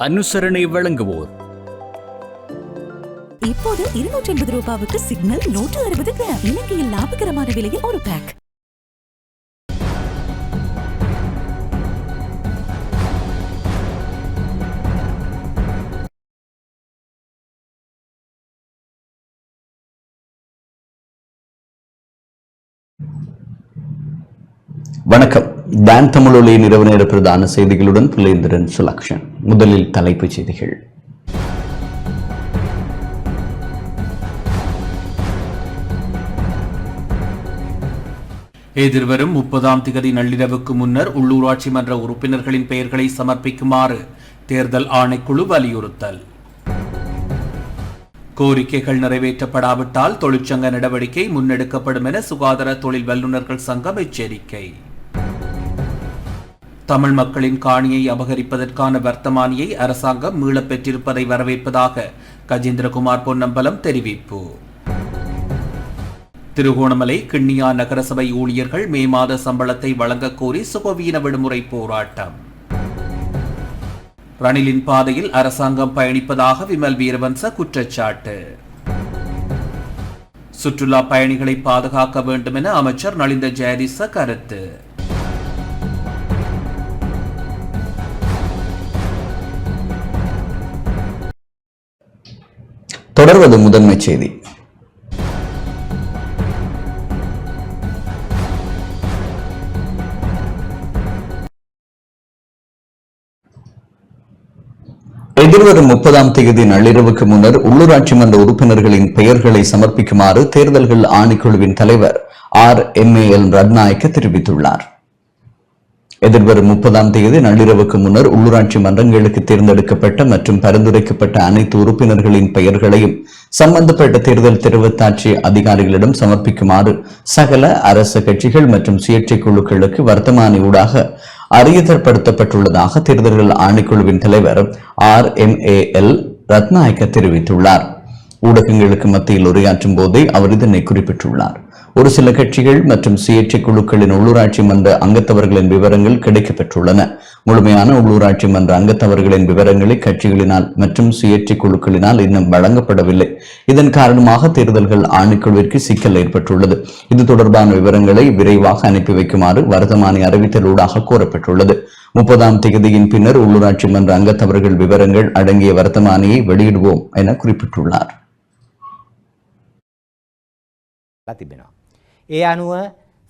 அனுசரணை வழங்குவோர். இப்போது 280 ரூபாவுக்கு சிக்னல் 160 கிராம். இலங்கையில் லாபகரமான விலையில் ஒரு பேக். வணக்கம். டான் தமிழொலியின் இரவு நேர பிரதான செய்திகளுடன் புலேந்திரன் சுலக்ஷன். முதலில் தலைப்புச் செய்திகள். எதிர்வரும் 30ஆம் திகதி நள்ளிரவுக்கு முன்னர் உள்ளூராட்சி மன்ற உறுப்பினர்களின் பெயர்களை சமர்ப்பிக்குமாறு தேர்தல் ஆணைக்குழு வலியுறுத்தல். கோரிக்கைகள் நிறைவேற்றப்படாவிட்டால் தொழிற்சங்க நடவடிக்கை முன்னெடுக்கப்படும் என சுகாதார தொழில் வல்லுநர்கள் சங்கம் எச்சரிக்கை. தமிழ் மக்களின் காணியை அபகரிப்பதற்கான வர்த்தமானியை அரசாங்கம் மீளப் பெற்றிருப்பதை வரவேற்பதாக கஜேந்திரகுமார் பொன்னம்பலம் தெரிவிப்பு. திருகோணமலை கிண்ணியா நகரசபை ஊழியர்கள் மே மாத சம்பளத்தை வழங்கக் கோரி சுகவீன விடுமுறை போராட்டம். ரணிலின் பாதையில் அரசாங்கம் பயணிப்பதாக விமல் வீரவன்ச குற்றச்சாட்டு. சுற்றுலா பயணிகளை பாதுகாக்க வேண்டும் என அமைச்சர் நலிந்த ஜெயதிச கருத்து. தொடர்வது முதன்மை செய்தி. எதிர்வரும் 30ஆம் தேதி நள்ளிரவுக்கு முன்னர் உள்ளூராட்சி மன்ற உறுப்பினர்களின் பெயர்களை சமர்ப்பிக்குமாறு தேர்தல்கள் ஆணைக்குழுவின் தலைவர் RMAL ரத்நாயக்க தெரிவித்துள்ளார். எதிர்வரும் 30ஆம் தேதி நள்ளிரவுக்கு முன்னர் உள்ளூராட்சி மன்றங்களுக்கு தேர்ந்தெடுக்கப்பட்ட மற்றும் பரிந்துரைக்கப்பட்ட அனைத்து உறுப்பினர்களின் பெயர்களையும் சம்பந்தப்பட்ட தேர்தல் தெரிவத்தாட்சி அதிகாரிகளிடம் சமர்ப்பிக்குமாறு சகல அரச கட்சிகள் மற்றும் சுயேட்சை குழுக்களுக்கு வர்த்தமானி ஊடாக அறியப்படுத்தப்பட்டுள்ளதாக தேர்தல்கள் ஆணைக்குழுவின் தலைவர் RMAL ரத்நாயக்க தெரிவித்துள்ளார். ஊடகங்களுக்கு மத்தியில் உரையாற்றும் போதே அவர் இதனை குறிப்பிட்டுள்ளார். ஒரு சில கட்சிகள் மற்றும் சுயேட்சை குழுக்களின் உள்ளூராட்சி மன்ற அங்கத்தவர்களின் விவரங்கள் கிடைக்கப்பெற்றுள்ளன. முழுமையான உள்ளூராட்சி மன்ற அங்கத்தவர்களின் விவரங்களை கட்சிகளினால் மற்றும் சுயேட்சை குழுக்களினால் இன்னும் வழங்கப்படவில்லை. இதன் காரணமாக தேர்தல்கள் ஆணைக்குழுவிற்கு சிக்கல் ஏற்பட்டுள்ளது. இது தொடர்பான விவரங்களை விரைவாக அனுப்பி வைக்குமாறு வர்த்தமானி அறிவித்தலூடாக கோரப்பட்டுள்ளது. 30ஆம் தேதியின் பின்னர் உள்ளூராட்சி மன்ற அங்கத்தவர்கள் விவரங்கள் அடங்கிய வர்த்தமானியை வெளியிடுவோம் என குறிப்பிட்டுள்ளார். ඒ අනුව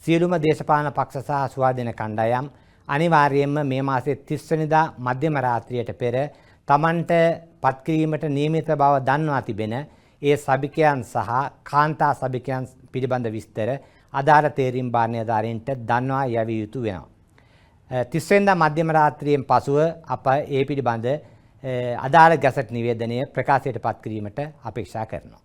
සියලුම දේශපාලන පක්ෂ සහ ස්වාධීන කණ්ඩායම් අනිවාර්යයෙන්ම මේ මාසේ 30 වෙනිදා මධ්‍යම රාත්‍රියට පෙර තමන්ට පත්කිරීමට නියමිත බව දන්වා තිබෙන ඒ සභිකයන් සහ කාන්තා සභිකයන් පිළිබඳ විස්තර අදාළ තේරීම් භාණ්‍යධාරීන්ට දන්වා යැවිය යුතු වෙනවා. 30 වෙනිදා මධ්‍යම රාත්‍රියෙන් පසුව අප ඒ පිළිබඳ අදාළ ගැසට් නිවේදනය ප්‍රකාශයට පත් කිරීමට අපේක්ෂා කරනවා.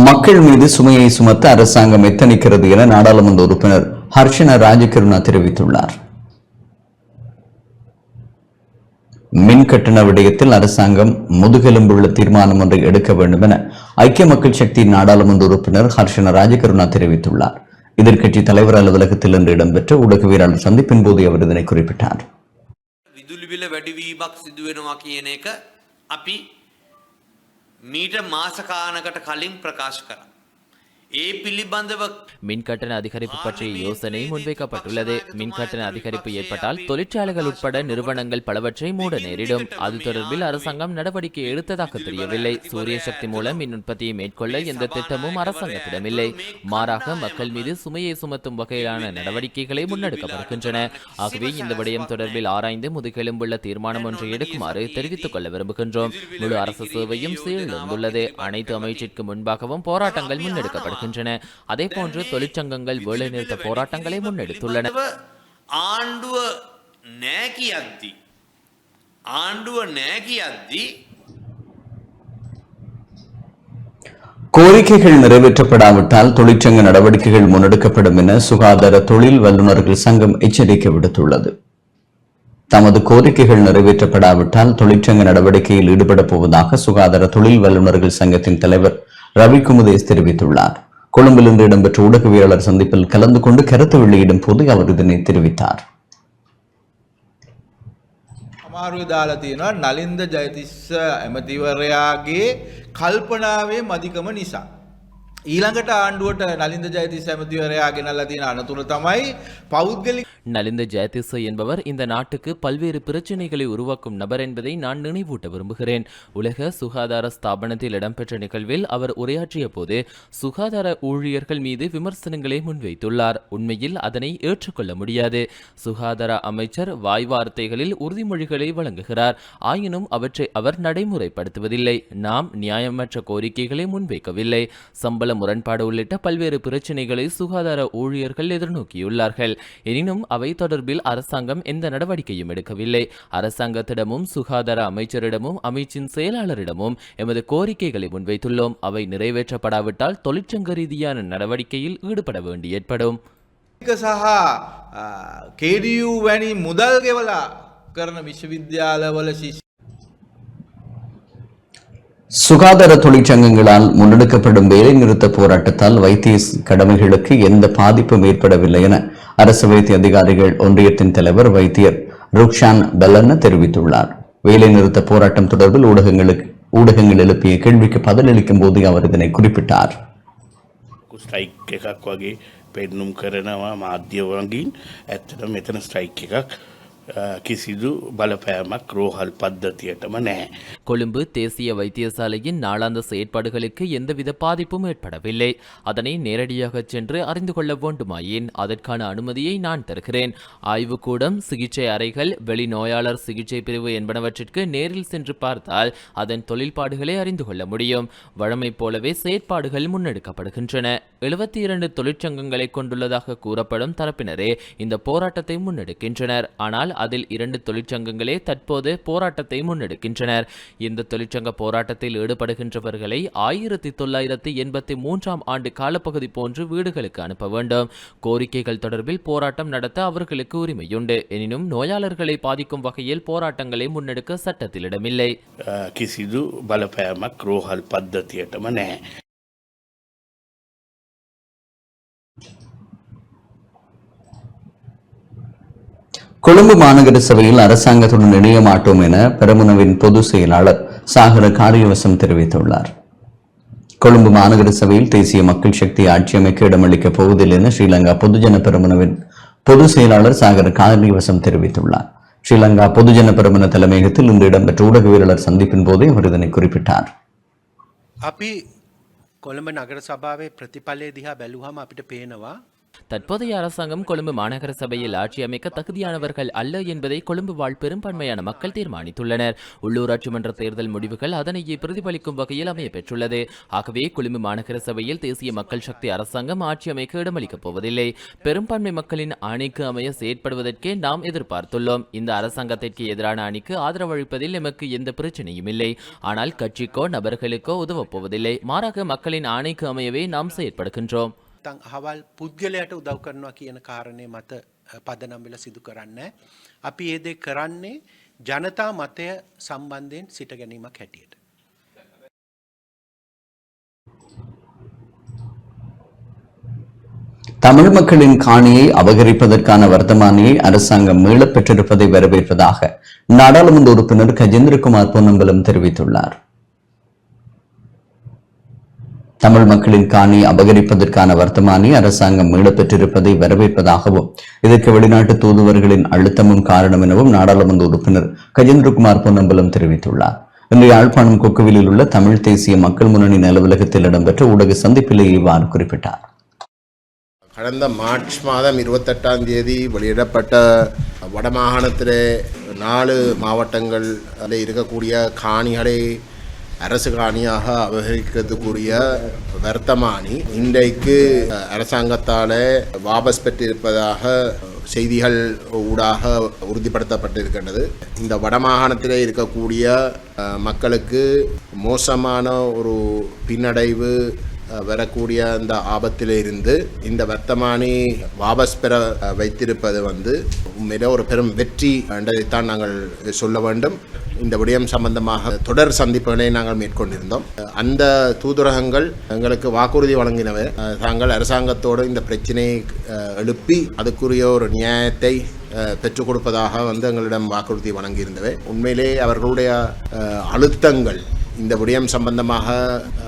மக்கள் மீது சுமையை சுமத்த அரசாங்கம் எத்தனிக்கிறது என நாடாளுமன்ற உறுப்பினர் ஹர்ஷன ராஜகருணா தெரிவித்துள்ளார். மின் கட்டண விடயத்தில் அரசாங்கம் முதுகெலும்புள்ள தீர்மானம் ஒன்றை எடுக்க வேண்டும் என ஐக்கிய மக்கள் சக்தி நாடாளுமன்ற உறுப்பினர் ஹர்ஷன ராஜகருணா தெரிவித்துள்ளார். எதிர்க்கட்சி தலைவர் அலுவலகத்தில் இன்று இடம்பெற்ற ஊடகவியலாளர் சந்திப்பின் போது அவர் இதனை குறிப்பிட்டார். මීට මාස කාලයකට කලින් ප්‍රකාශ කරා. ඒ පිළිබඳව மின்கட்டண அதிகரிப்பு பற்றிய யோசனை முன்வைக்கப்பட்டுள்ளது. மின்கட்டண அதிகரிப்பு ஏற்பட்டால் தொழிற்சாலைகள் உட்பட நிறுவனங்கள் பலவற்றை மூட நேரிடும். அது தொடர்பில் அரசாங்கம் நடவடிக்கை எடுத்ததாக தெரியவில்லை. சூரிய சக்தி மூலம் மின் உற்பத்தியை மேற்கொள்ள எந்த திட்டமும் அரசாங்கத்திடமில்லை. மாறாக மக்கள் மீது சுமையை சுமத்தும் வகையிலான நடவடிக்கைகளை முன்னெடுக்கப்படுகின்றன. ஆகவே இந்த விடயம் தொடர்பில் ஆராய்ந்து முதுகெலும்புள்ள தீர்மானம் ஒன்றை எடுக்குமாறு தெரிவித்துக் கொள்ள விரும்புகின்றோம். முழு அரசு சேவையும் சீர்திருந்துள்ளது. அனைத்து அமைச்சிற்கு முன்பாகவும் போராட்டங்கள் முன்னெடுக்கப்படுகின்றன. அதே போன்று தொழிற்சங்கங்கள் வேலைநிறுத்த போராட்டங்களை முன்னெடுத்துள்ளன. கோரிக்கைகள் நிறைவேற்றப்படாவிட்டால் தொழிற்சங்க நடவடிக்கைகள் முன்னெடுக்கப்படும் என சுகாதார தொழில் வல்லுநர்கள் சங்கம் எச்சரிக்கை விடுத்துள்ளது. தமது கோரிக்கைகள் நிறைவேற்றப்படாவிட்டால் தொழிற்சங்க நடவடிக்கையில் ஈடுபடப் போவதாக சுகாதார தொழில் வல்லுநர்கள் சங்கத்தின் தலைவர் ரவி குமுதேஸ் தெரிவித்துள்ளார். கொழும்பில் இன்று இடம்பெற்ற ஊடகவியலாளர் சந்திப்பில் கலந்து கொண்டு கருத்து வெளியிடும் போது அவர் இதனை தெரிவித்தார். අමාරුවේ දාලා තියෙනවා නලින්ද ජයතිස්ස ඇමතිවරයාගේ කල්පනාවේ මදිකම නිසා. ඊළඟට ආණ්ඩුවට නලින්ද ජයතිස්ස ඇමතිවරයා ගෙනල්ලා තියෙන අනතුර තමයි පෞද්ගලික நலிந்த ஜெயதிச என்பவர் இந்த நாட்டுக்கு பல்வேறு பிரச்சினைகளை உருவாக்கும் நபர் என்பதை நான் நினைவூட்ட விரும்புகிறேன். உலக சுகாதார ஸ்தாபனத்தில் இடம்பெற்ற நிகழ்வில் அவர் உரையாற்றிய போது சுகாதார ஊழியர்கள் மீது விமர்சனங்களை முன்வைத்துள்ளார். உண்மையில் அதனை ஏற்றுக்கொள்ள முடியாது. சுகாதார அமைச்சர் வாய்வார்த்தைகளில் உறுதிமொழிகளை வழங்குகிறார். ஆயினும் அவற்றை அவர் நடைமுறைப்படுத்துவதில்லை. நாம் நியாயமற்ற கோரிக்கைகளை முன்வைக்கவில்லை. சம்பள முரண்பாடு உள்ளிட்ட பல்வேறு பிரச்சினைகளை சுகாதார ஊழியர்கள் எதிர்நோக்கியுள்ளார்கள். எனினும் அவை தொடர்பில் அரசாங்கம் எந்த நடவடிக்கையும் எடுக்கவில்லை. அரசாங்கத்திடமும் சுகாதார அமைச்சரிடமும் அமைச்சின் செயலாளரிடமும் எமது கோரிக்கைகளை முன்வைத்துள்ளோம். அவை நிறைவேற்றப்படாவிட்டால் தொழிற்சங்க ரீதியான நடவடிக்கையில் ஈடுபட வேண்டி ஏற்படும். සහ KDU වැනි මුදල් ගෙවලා කරන විශ්වවිද්‍යාලවල ශිෂ්‍ය சுகாதார தொழிற்சங்கங்களால் முன்னெடுக்கப்படும் வேலைநிறுத்த போராட்டத்தால் வைத்திய கடமைகளுக்கு எந்த பாதிப்பும் ஏற்படவில்லை என அரசு வைத்திய அதிகாரிகள் ஒன்றியத்தின் தலைவர் வைத்தியர் ருக்ஷான் பெல்லன தெரிவித்துள்ளார். வேலைநிறுத்த போராட்டம் தொடர்பில் ஊடகங்கள் எழுப்பிய கேள்விக்கு பதிலளிக்கும் போது அவர் இதனை குறிப்பிட்டார். ස්ට්‍රයික් එකක් වගේ පෙන්නුම් කරනවා මාධ්‍යවංගින් ඇත්තටම මෙතන ස්ට්‍රයික් එකක් කිසිදු බලපෑමක් රෝහල් පද්ධතියටම නැහැ. கொழும்பு தேசிய வைத்தியசாலையின் நாளாந்த செயற்பாடுகளுக்கு எந்தவித பாதிப்பும் ஏற்படவில்லை. அதனை நேரடியாக சென்று அறிந்து கொள்ள வேண்டுமாயின் அதற்கான அனுமதியை நான் தருகிறேன். ஆய்வுக்கூடம், சிகிச்சை அறைகள், வெளிநோயாளர் சிகிச்சை பிரிவு என்பனவற்றிற்கு நேரில் சென்று பார்த்தால் அதன் தொழில்பாடுகளை அறிந்து கொள்ள முடியும். வழமை போலவே செயற்பாடுகள் முன்னெடுக்கப்படுகின்றன. 72 தொழிற்சங்கங்களை கொண்டுள்ளதாக கூறப்படும் தரப்பினரே இந்த போராட்டத்தை முன்னெடுக்கின்றனர். ஆனால் அதில் 2 தொழிற்சங்கங்களே தற்போது போராட்டத்தை முன்னெடுக்கின்றனர். இந்த தொழிற்சங்க போராட்டத்தில் ஈடுபடுகின்றவர்களை 1983 ஆண்டு காலப்பகுதி போன்று வீடுகளுக்கு அனுப்ப வேண்டும். கோரிக்கைகள் தொடர்பில் போராட்டம் நடத்த அவர்களுக்கு உரிமையுண்டு. எனினும் நோயாளர்களை பாதிக்கும் வகையில் போராட்டங்களை முன்னெடுக்க சட்டத்தில் இடமில்லை. කිසිදු බලපෑමක් රෝහල් පද්ධතියටම නැහැ. கொழும்பு மாநகர சபையில் அரசாங்கத்துடன் இணைய மாட்டோம் என பெரமுனவின் பொதுச் செயலாளர் சாகர காரியவசம் தெரிவித்துள்ளார். கொழும்பு மாநகர சபையில் தேசிய மக்கள் சக்தி ஆட்சி அமைக்க இடமளிக்கப் போவதில்லை என ஸ்ரீலங்கா பொதுஜன பெரமுனவின் பொதுச் செயலாளர் சாகர காரியவசம் தெரிவித்துள்ளார். ஸ்ரீலங்கா பொதுஜன பெரமுன தலைமையகத்தில் இன்று இடம்பெற்ற ஊடகவியலாளர் சந்திப்பின் போதே அவர் இதனை குறிப்பிட்டார். අපි කොළඹ නගර සභාවේ ප්‍රතිඵලය දිහා බැලුවම අපිට පේනවා தற்போதைய அரசாங்கம் கொழும்பு மாநகர சபையில் ஆட்சி அமைக்க தகுதியானவர்கள் அல்ல என்பதை கொழும்பு வாழ் பெரும்பான்மையான மக்கள் தீர்மானித்துள்ளனர். உள்ளூராட்சி மன்ற தேர்தல் முடிவுகள் அதனையே பிரதிபலிக்கும் வகையில் அமைய பெற்றுள்ளது. ஆகவே கொழும்பு மாநகர சபையில் தேசிய மக்கள் சக்தி அரசாங்கம் ஆட்சி அமைக்க இடமளிக்கப் போவதில்லை. பெரும்பான்மை மக்களின் அணிக்கு அமைய செயற்படுவதற்கே நாம் எதிர்பார்த்துள்ளோம். இந்த அரசாங்கத்திற்கு எதிரான அணிக்கு ஆதரவளிப்பதில் எமக்கு எந்த பிரச்சனையும் இல்லை. ஆனால் கட்சிக்கோ நபர்களுக்கோ உதவப் போவதில்லை. மாறாக மக்களின் ஆணைக்கு அமையவே நாம் செயற்படுகின்றோம். අහවල් පුද්ගලයට උදව් කරනවා කියන කාරණය මත පදනම් වෙලා සිදු කරන්නේ. අපි ඒ දේ කරන්නේ ජනතා මතය සම්බන්ධයෙන් සිට ගැනීමක් හැටියට. தமிழ் மக்களின் காணியை அபகரிப்பதற்கான வர்த்தமானியை அரசாங்கம் மீளப் பெற்றிருப்பதை வரவேற்பதாக நாடாளுமன்ற உறுப்பினர் கஜேந்திரகுமார் பொன்னம்பலம் தெரிவித்துள்ளார். தமிழ் மக்களின் காணி அபகரிப்பதற்கான வர்த்தமானி அரசாங்கம் மீளப் பெற்றிருப்பதை வரவேற்பதாகவும் இதற்கு வெளிநாட்டு தூதுவர்களின் அழுத்தமும் காரணம் எனவும் நாடாளுமன்ற உறுப்பினர் கஜேந்திரகுமார் பொன்னம்பலம் தெரிவித்துள்ளார். இன்று யாழ்ப்பாணம் கொக்குவிலில் உள்ள தமிழ் தேசிய மக்கள் முன்னணி அலுவலகத்தில் இடம்பெற்ற ஊடக சந்திப்பிலேயே இவ்வாறு குறிப்பிட்டார். கடந்த மார்ச் மாதம் 28ஆம் தேதி வெளியிடப்பட்ட வடமாகாணத்திலே 4 மாவட்டங்கள் அதில் இருக்கக்கூடிய காணிகளை அரசு காணியாக அபகரிக்கிறதுக்குரிய வர்த்தமானி இன்றைக்கு அரசாங்கத்தால் வாபஸ் பெற்றிருப்பதாக செய்திகள் ஊடாக உறுதிப்படுத்தப்பட்டிருக்கின்றது. இந்த வடமாகாணத்திலே இருக்கக்கூடிய மக்களுக்கு மோசமான ஒரு பின்னடைவு வரக்கூடிய அந்த ஆபத்திலே இருந்து இந்த வர்த்தமானி வாபஸ் பெற வைத்திருப்பது உண்மையிலே ஒரு பெரும் வெற்றி என்றதைத்தான் நாங்கள் சொல்ல வேண்டும். இந்த விடயம் சம்பந்தமாக தொடர் சந்திப்புகளை நாங்கள் மேற்கொண்டிருந்தோம். அந்த தூதரகங்கள் எங்களுக்கு வாக்குறுதி வழங்கினவை தாங்கள் அரசாங்கத்தோடு இந்த பிரச்சனையை எழுப்பி அதுக்குரிய ஒரு நியாயத்தை பெற்றுக் கொடுப்பதாக எங்களிடம் வாக்குறுதி வழங்கியிருந்தவை. உண்மையிலே அவர்களுடைய அழுத்தங்கள் இந்த விடயம் சம்பந்தமாக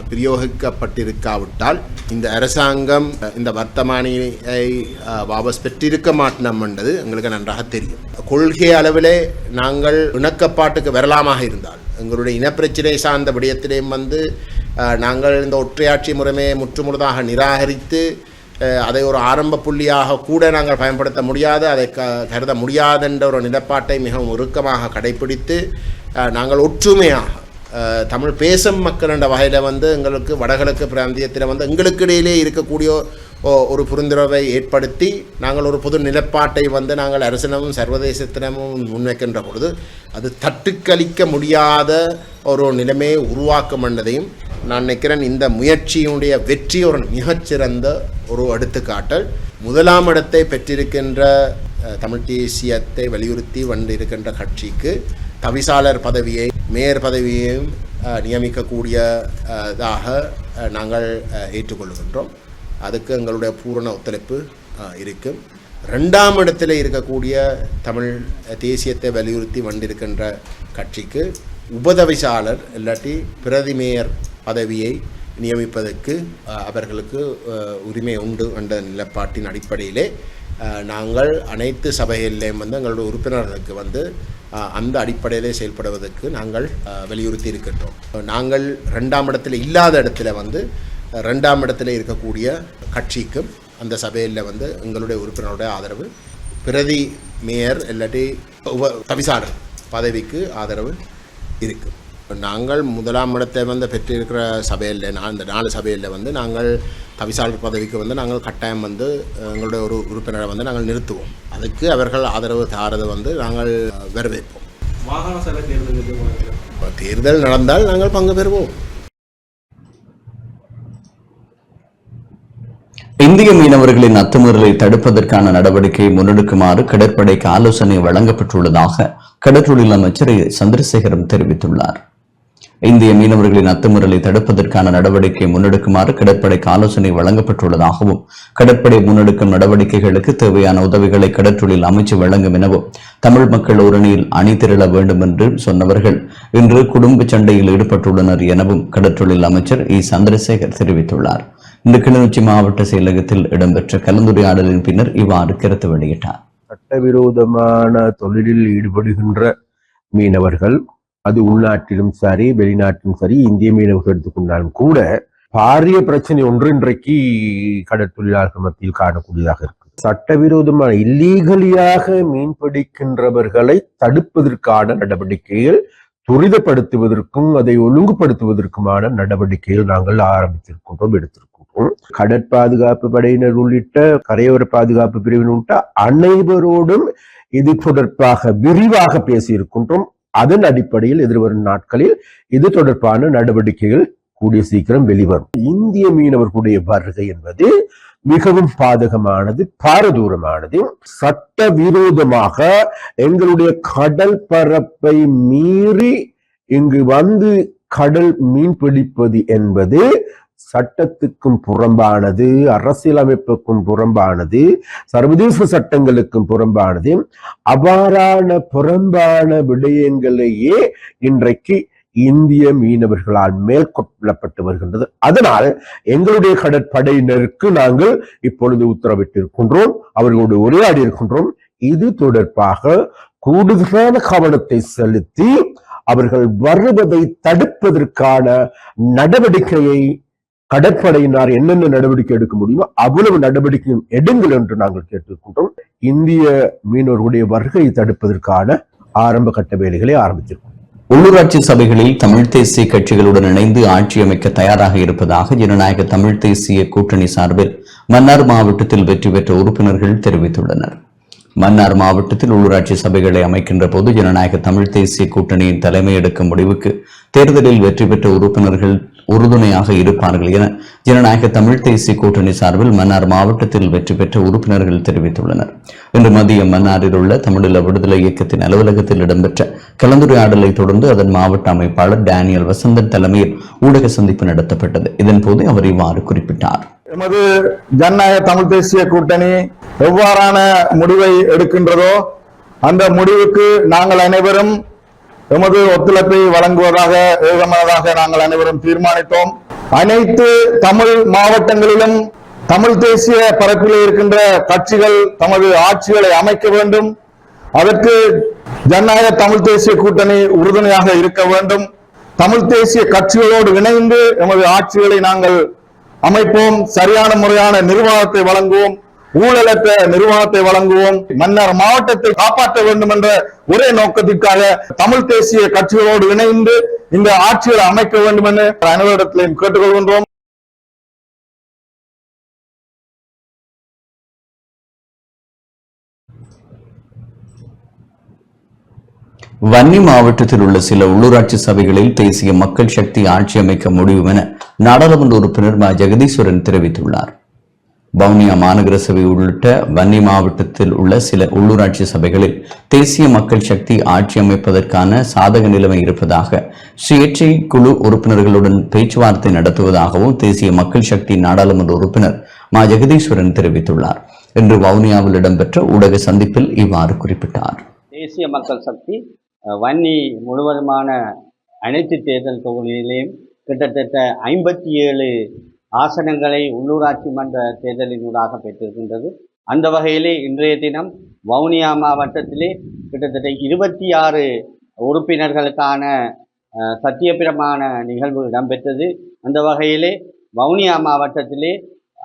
பிரயோகிக்கப்பட்டிருக்காவிட்டால் இந்த அரசாங்கம் இந்த வர்த்தமானியை வாபஸ் பெற்றிருக்க மாட்டோம் என்பது எங்களுக்கு நன்றாக தெரியும். கொள்கை அளவிலே நாங்கள் இணக்கப்பாட்டுக்கு வரலாமாக இருந்தால் எங்களுடைய இனப்பிரச்சினை சார்ந்த விடயத்திலேயும் நாங்கள் இந்த ஒற்றையாட்சி முறைமையை முற்றுமுழுதாக நிராகரித்து அதை ஒரு ஆரம்ப புள்ளியாக கூட நாங்கள் பயன்படுத்த முடியாது, அதை கருத முடியாதென்ற ஒரு நிலப்பாட்டை மிகவும் உருக்கமாக கடைபிடித்து நாங்கள் ஒற்றுமையாக தமிழ் பேசும் மக்கள் என்ற வகையில் எங்களுக்கு வடகிழக்கு பிராந்தியத்தில் எங்களுக்கு இடையிலே இருக்கக்கூடிய ஒரு புரிந்துணர்வை ஏற்படுத்தி நாங்கள் ஒரு பொது நிலப்பாட்டை நாங்கள் அரசினமும் சர்வதேசத்தினமும் முன்வைக்கின்ற பொழுது அது தட்டுக்களிக்க முடியாத ஒரு நிலைமையை உருவாக்கும் என்பதையும் நான் நினைக்கிறேன். இந்த முயற்சியினுடைய வெற்றி ஒரு மிகச்சிறந்த ஒரு எடுத்துக்காட்டல். முதலாம் இடத்தை பெற்றிருக்கின்ற தமிழ் தேசியத்தை வலியுறுத்தி இருக்கின்ற கட்சிக்கு தவிசாளர் பதவியை மேயர் பதவியையும் நியமிக்கக்கூடியதாக நாங்கள் ஏற்றுக்கொள்கின்றோம். அதுக்கு எங்களுடைய பூரண ஒத்துழைப்பு இருக்கும். 2ஆம் இடத்தில் இருக்கக்கூடிய தமிழ் தேசியத்தை வலியுறுத்தி வந்திருக்கின்ற கட்சிக்கு உபதவிசாளர் இல்லாட்டி பிரதி மேயர் பதவியை நியமிப்பதற்கு அவர்களுக்கு உரிமை உண்டு என்ற நிலப்பாட்டின் அடிப்படையிலே நாங்கள் அனைத்து சபைகளிலேயும் எங்களுடைய உறுப்பினர்களுக்கு அந்த அடிப்படையிலே செயல்படுவதற்கு நாங்கள் வலியுறுத்தி இருக்கின்றோம். நாங்கள் 2ஆம் இடத்தில் இல்லாத இடத்துல 2ஆம் இடத்துல இருக்கக்கூடிய கட்சிக்கும் அந்த சபையில் எங்களுடைய உறுப்பினருடைய ஆதரவு, பிரதி மேயர் இல்லாட்டி தவிசாளர் பதவிக்கு ஆதரவு இருக்குது. நாங்கள் முதலாம் இடத்தை பெற்றிருக்கிற சபையில் இந்த 4 சபையில் நாங்கள் தவிசாளர் பதவிக்கு நாங்கள் கட்டாயம் எங்களுடைய ஒரு உறுப்பினரை நாங்கள் நிறுத்துவோம். அதுக்கு அவர்கள் ஆதரவு தாரது நாங்கள் வரவேற்போம். மாகாண சபை தேர்தல் நடந்தால் நாங்கள் பங்கு பெறுவோம். இந்திய மீனவர்களின் அத்துமீறலை தடுப்பதற்கான நடவடிக்கையை முன்னெடுக்குமாறு கடற்படைக்கு ஆலோசனை வழங்கப்பட்டுள்ளதாக கடற்றொழில் அமைச்சர் சந்திரசேகரம் தெரிவித்துள்ளார். இந்திய மீனவர்களின் அத்துமீறலை தடுப்பதற்கான நடவடிக்கையை முன்னெடுக்குமாறு கடற்படைக்கு ஆலோசனை வழங்கப்பட்டுள்ளதாகவும் கடற்படை முன்னெடுக்கும் நடவடிக்கைகளுக்கு தேவையான உதவிகளை கடற்றொழில் அமைச்சு வழங்கும் எனவும் தமிழ் மக்கள் ஓரணியில் அணிதிரள வேண்டும் என்று சொன்னவர்கள் இன்று குடும்ப சண்டையில் ஈடுபட்டுள்ளனர் எனவும் கடற்றொழில் அமைச்சர் சந்திரசேகர் தெரிவித்துள்ளார். இந்த கிளிநொச்சி மாவட்ட செயலகத்தில் இடம்பெற்ற கலந்துரையாடலின் பின்னர் இவ்வாறு கருத்து வெளியிட்டார். சட்டவிரோதமான தொழிலில் ஈடுபடுகின்ற மீனவர்கள், அது உள்நாட்டிலும் சரி வெளிநாட்டிலும் சரி, இந்திய மீனவர்கள் எடுத்துக்கொண்டாலும் கூட பாரிய பிரச்சனை ஒன்று இன்றைக்கு கடற்தொழிலாளர்கள் மத்தியில் காணக்கூடியதாக இருக்கு. சட்டவிரோதமான இல்லீகலியாக மீன்பிடிக்கின்றவர்களை தடுப்பதற்கான நடவடிக்கைகள் துரிதப்படுத்துவதற்கும் அதை ஒழுங்குபடுத்துவதற்குமான நடவடிக்கைகள் நாங்கள் ஆரம்பித்திருக்கின்றோம், எடுத்திருக்கின்றோம். கடற்பாதுகாப்பு படையினர் உள்ளிட்ட கரையோர பாதுகாப்பு பிரிவினர் உள்ளிட்ட அனைவரோடும் இது தொடர்பாக விரிவாக பேசியிருக்கின்றோம். அதன் அடிப்படையில் எதிர்வரும் நாட்களில் இது தொடர்பான நடவடிக்கைகள் கூடிய சீக்கிரம் வெளிவரும். இந்திய மீனவர்களுடைய வருகை என்பது மிகவும் பாதகமானது, பாரதூரமானது. சட்டவிரோதமாக எங்களுடைய கடல் பரப்பை மீறி இங்கு கடல் மீன் பிடிப்பது என்பது சட்டத்துக்கும் புறம்பானது, அரசியலமைப்புக்கும் புறம்பானது, சர்வதேச சட்டங்களுக்கும் புறம்பானது. அவ்வாறான புறம்பான விடயங்களையே இன்றைக்கு இந்திய மீனவர்களால் மேற்கொள்ளப்பட்டு வருகின்றது. அதனால் எங்களுடைய கடற்படையினருக்கு நாங்கள் இப்பொழுது உத்தரவிட்டிருக்கின்றோம், அவர்களோடு உரையாடி இருக்கின்றோம். இது தொடர்பாக கூடுதலான கவனத்தை செலுத்தி அவர்கள் வருவதை தடுப்பதற்கான நடவடிக்கையை கடற்படையினர் என்னென்ன நடவடிக்கை எடுக்க முடியுமோ அவ்வளவு நடவடிக்கையும் எடுங்கள் என்று நாங்கள் கேட்டிருக்கின்றோம். இந்திய மீனவர்களுடைய வருகையை தடுப்பதற்கான ஆரம்ப கட்ட வேலைகளை ஆரம்பித்திருக்கிறோம். உள்ளூராட்சி சபைகளில் தமிழ் தேசிய கட்சிகளுடன் இணைந்து ஆட்சி அமைக்க தயாராக இருப்பதாக ஜனநாயக தமிழ் தேசிய கூட்டணி சார்பில் மன்னார் மாவட்டத்தில் வெற்றி பெற்ற உறுப்பினர்கள் தெரிவித்துள்ளனர். மன்னார் மாவட்டத்தில் உள்ளூராட்சி சபைகளை அமைக்கின்ற போது ஜனநாயக தமிழ் தேசிய கூட்டணியின் தலைமை எடுக்கும் முடிவுக்கு தேர்தலில் வெற்றி பெற்ற உறுப்பினர்கள் உறுதுணையாக இருப்பார்கள் என ஜனநாயக தமிழ் தேசிய கூட்டணி சார்பில் மன்னார் மாவட்டத்தில் வெற்றி பெற்ற உறுப்பினர்கள் தெரிவித்துள்ளனர். இன்று மதியம் மன்னாரில் உள்ள தமிழீழ விடுதலை இயக்கத்தின் அலுவலகத்தில் இடம்பெற்ற கலந்துரையாடலை தொடர்ந்து அதன் மாவட்ட அமைப்பாளர் டேனியல் வசந்தன் தலைமையில் ஊடக சந்திப்பு நடத்தப்பட்டது. இதன்போது அவர் இவ்வாறு குறிப்பிட்டார். எமது ஜனநாயக தமிழ் தேசிய கூட்டணி எவ்வாறான முடிவை எடுக்கின்றதோ அந்த முடிவுக்கு நாங்கள் அனைவரும் எமது ஒத்துழைப்பை வழங்குவதாக ஏகமனதாக நாங்கள் அனைவரும் தீர்மானித்தோம். அனைத்து தமிழ் மாவட்டங்களிலும் தமிழ் தேசிய பரப்பில் இருக்கின்ற கட்சிகள் தமது ஆட்சிகளை அமைக்க வேண்டும். அதற்கு ஜனநாயக தமிழ் தேசிய கூட்டணி உறுதுணையாக இருக்க வேண்டும். தமிழ் தேசிய கட்சிகளோடு இணைந்து எமது ஆட்சிகளை நாங்கள் அமைப்போம். சரியான முறையான நிர்வாகத்தை வழங்குவோம். ஊழலற்ற நிர்வாகத்தை வழங்குவோம். மன்னார் மாவட்டத்தை காப்பாற்ற வேண்டும் என்ற ஒரே நோக்கத்திற்காக தமிழ் தேசிய கட்சிகளோடு இணைந்து இந்த ஆட்சிகளை அமைக்க வேண்டும் என அனைவரிடத்திலும் கேட்டுக்கொள்கின்றோம். வன்னி மாவட்டத்தில் உள்ள சில உள்ளூராட்சி சபைகளில் தேசிய மக்கள் சக்தி ஆட்சி அமைக்க முடியும் என நாடாளுமன்ற உறுப்பினர் மா ஜெகதீஸ்வரன் தெரிவித்துள்ளார். வவுனியா மாநகர சபை உள்ளிட்ட வன்னி மாவட்டத்தில் உள்ள சில உள்ளூராட்சி சபைகளில் தேசிய மக்கள் சக்தி ஆட்சி அமைப்பதற்கான சாதக நிலைமை இருப்பதாக சுயேட்சை குழு உறுப்பினர்களுடன் பேச்சுவார்த்தை நடத்துவதாகவும் தேசிய மக்கள் சக்தி நாடாளுமன்ற உறுப்பினர் மா ஜெகதீஸ்வரன் தெரிவித்துள்ளார். இன்று வவுனியாவில் இடம்பெற்ற ஊடக சந்திப்பில் இவ்வாறு குறிப்பிட்டார். தேசிய மக்கள் சக்தி வன்னி முழுவதுமான அனைத்து தேர்தல் தொகுதிகளிலும் கிட்டத்தட்ட 57 ஆசனங்களை உள்ளூராட்சி மன்ற தேர்தலினூடாக பெற்றிருக்கின்றது. அந்த வகையிலே இன்றைய தினம் வவுனியா மாவட்டத்திலே கிட்டத்தட்ட 26 உறுப்பினர்களுக்கான சத்தியப்பிரமாண நிகழ்வு இடம்பெற்றது. அந்த வகையிலே வவுனியா மாவட்டத்திலே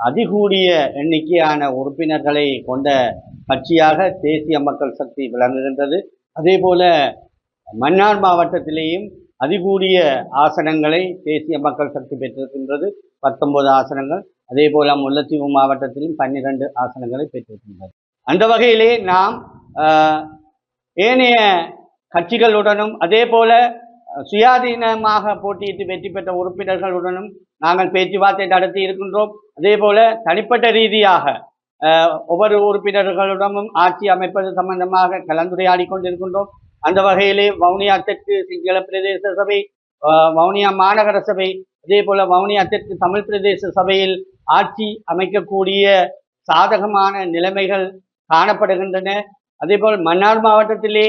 அதிகூடிய எண்ணிக்கையான உறுப்பினர்களை கொண்ட கட்சியாக தேசிய மக்கள் சக்தி விளங்குகின்றது. அதே போல மன்னார் மாவட்டத்திலேயும் அதிகூடிய ஆசனங்களை தேசிய மக்கள் சக்தி பெற்றிருக்கின்றது, 19 ஆசனங்கள். அதே போல முல்லைத்தீவு மாவட்டத்திலும் 12 ஆசனங்களை பெற்றிருக்கின்றது. அந்த வகையிலே நாம் ஏனைய கட்சிகளுடனும் அதே போல சுயாதீனமாக போட்டியிட்டு வெற்றி பெற்ற உறுப்பினர்களுடனும் நாங்கள் பேச்சுவார்த்தை நடத்தி இருக்கின்றோம். அதே போல தனிப்பட்ட ரீதியாக ஒவ்வொரு உறுப்பினர்களுடனும் ஆட்சி அமைப்பது சம்பந்தமாக கலந்துரையாடி கொண்டிருக்கின்றோம். அந்த வகையிலே வவுனியா தெற்கு சிங்கள பிரதேச சபை, வவுனியா மாநகர சபை, அதே போல வவுனியா தெற்கு தமிழ் பிரதேச சபையில் ஆட்சி அமைக்கக்கூடிய சாதகமான நிலைமைகள் காணப்படுகின்றன. அதே போல் மன்னார் மாவட்டத்திலே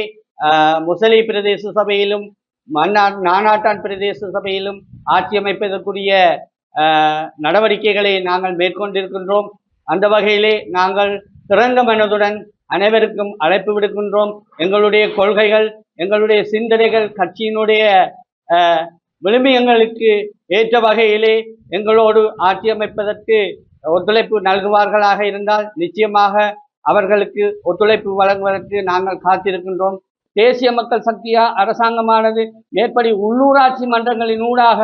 முசலி பிரதேச சபையிலும் மன்னார் நானாட்டான் பிரதேச சபையிலும் ஆட்சி அமைப்பதற்குரிய நடவடிக்கைகளை நாங்கள் மேற்கொண்டிருக்கின்றோம். அந்த வகையிலே நாங்கள் திறந்த மனதுடன் அனைவருக்கும் அழைப்பு விடுக்கின்றோம். எங்களுடைய கொள்கைகள், எங்களுடைய சிந்தனைகள் கட்சியினுடைய விழுமியங்களுக்கு ஏற்ற வகையிலே எங்களோடு ஆட்சி அமைப்பதற்கு ஒத்துழைப்பு நல்குவார்களாக இருந்தால் நிச்சயமாக அவர்களுக்கு ஒத்துழைப்பு வழங்குவதற்கு நாங்கள் காத்திருக்கின்றோம். தேசிய மக்கள் சக்தியா அரசாங்கமானது மேற்படி உள்ளூராட்சி மன்றங்களின் ஊடாக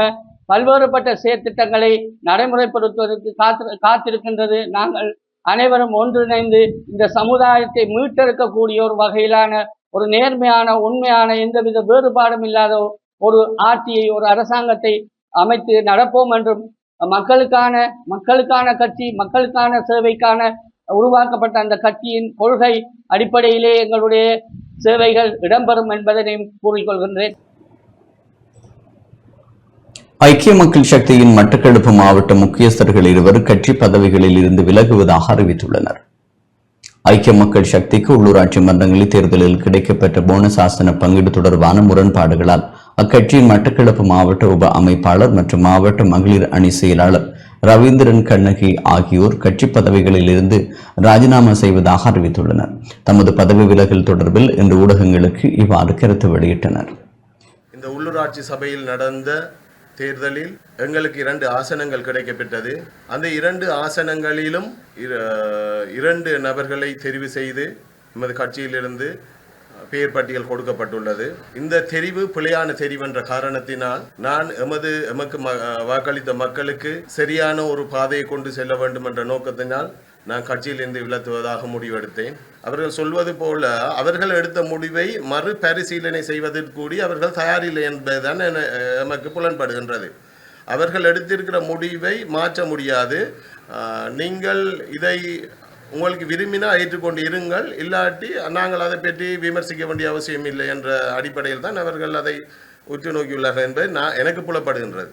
பல்வேறுபட்ட செயற்திட்டங்களை நடைமுறைப்படுத்துவதற்கு காத்திருக்கின்றது. நாங்கள் அனைவரும் ஒன்றிணைந்து இந்த சமுதாயத்தை மீட்டெடுக்கக்கூடிய ஒரு வகையிலான ஒரு நேர்மையான உண்மையான எந்தவித வேறுபாடும் இல்லாத ஒரு ஆட்சியை, ஒரு அரசாங்கத்தை அமைத்து நடப்போம் என்றும் மக்களுக்கான கட்சி, மக்களுக்கான சேவைக்கான உருவாக்கப்பட்ட அந்த கட்சியின் கொள்கை அடிப்படையிலே எங்களுடைய சேவைகள் இடம்பெறும் என்பதனையும் கூறிக்கொள்கின்றேன். ஐக்கிய மக்கள் சக்தியின் மட்டக்களப்பு மாவட்ட முக்கியஸ்தர்கள் இருவர் கட்சி பதவிகளில் இருந்து விலகுவதாக அறிவித்துள்ளனர். ஐக்கிய மக்கள் சக்திக்கு உள்ளூராட்சி மன்றங்களில் தேர்தலில் கிடைக்கப்பெற்ற போனஸ் ஆசன பங்கீடு தொடர்பான முரண்பாடுகளால் அக்கட்சியின் மட்டக்களப்பு மாவட்ட உப அமைப்பாளர் மற்றும் மாவட்ட மகளிர் அணி செயலாளர் ரவீந்திரன் கண்ணகி ஆகியோர் கட்சி பதவிகளில் இருந்து ராஜினாமா செய்வதாக அறிவித்துள்ளனர். தமது பதவி விலகல் தொடர்பில் இன்று ஊடகங்களுக்கு இவ்வாறு கருத்து வெளியிட்டனர். இந்த உள்ளூராட்சி சபையில் நடந்த தேர்தலில் எங்களுக்கு 2 ஆசனங்கள் கிடைக்கப்பெற்றது. அந்த 2 ஆசனங்களிலும் 2 நபர்களை தெரிவு செய்து எமது கட்சியிலிருந்து பெயர் பட்டியல் கொடுக்கப்பட்டுள்ளது. இந்த தெரிவு பிழையான தெரிவு என்ற காரணத்தினால் நான் எமக்கு வாக்களித்த மக்களுக்கு சரியான ஒரு பாதையை கொண்டு செல்ல வேண்டும் என்ற நோக்கத்தினால் நான் கட்சியிலிருந்து விலத்துவதாக முடிவெடுத்தேன். அவர்கள் சொல்வது போல அவர்கள் எடுத்த முடிவை மறுபரிசீலனை செய்வதற்கு கூடி அவர்கள் தயாரில்லை என்பதுதான் எமக்கு புலன்படுகின்றது. அவர்கள் எடுத்திருக்கிற முடிவை மாற்ற முடியாது. நீங்கள் இதை உங்களுக்கு விரும்பினா ஏற்றுக்கொண்டு இருங்கள், இல்லாட்டி நாங்கள் அதை பற்றி விமர்சிக்க வேண்டிய அவசியம் இல்லை என்ற அடிப்படையில் தான் அவர்கள் அதை உற்று நோக்கியுள்ளார்கள் என்பது எனக்கு புலப்படுகின்றது.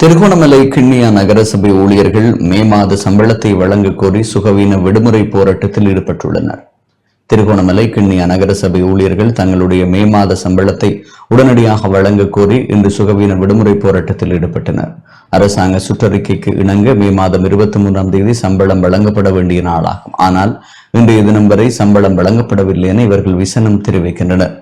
திருகோணமலை கிண்ணியா நகரசபை ஊழியர்கள் மே மாத சம்பளத்தை வழங்க கோரி சுகவீன விடுமுறை போராட்டத்தில் ஈடுபட்டுள்ளனர். திருகோணமலை கிண்ணியா நகரசபை ஊழியர்கள் தங்களுடைய மே மாத சம்பளத்தை உடனடியாக வழங்க கோரி இன்று சுகவீன விடுமுறை போராட்டத்தில் ஈடுபட்டனர். அரசாங்க சுற்றறிக்கைக்கு இணங்க மே மாதம் 23ஆம் தேதி சம்பளம் வழங்கப்பட வேண்டிய நாளாகும். ஆனால் இன்றைய தினம் வரை சம்பளம் வழங்கப்படவில்லை என இவர்கள் விசனம் தெரிவிக்கின்றனர்.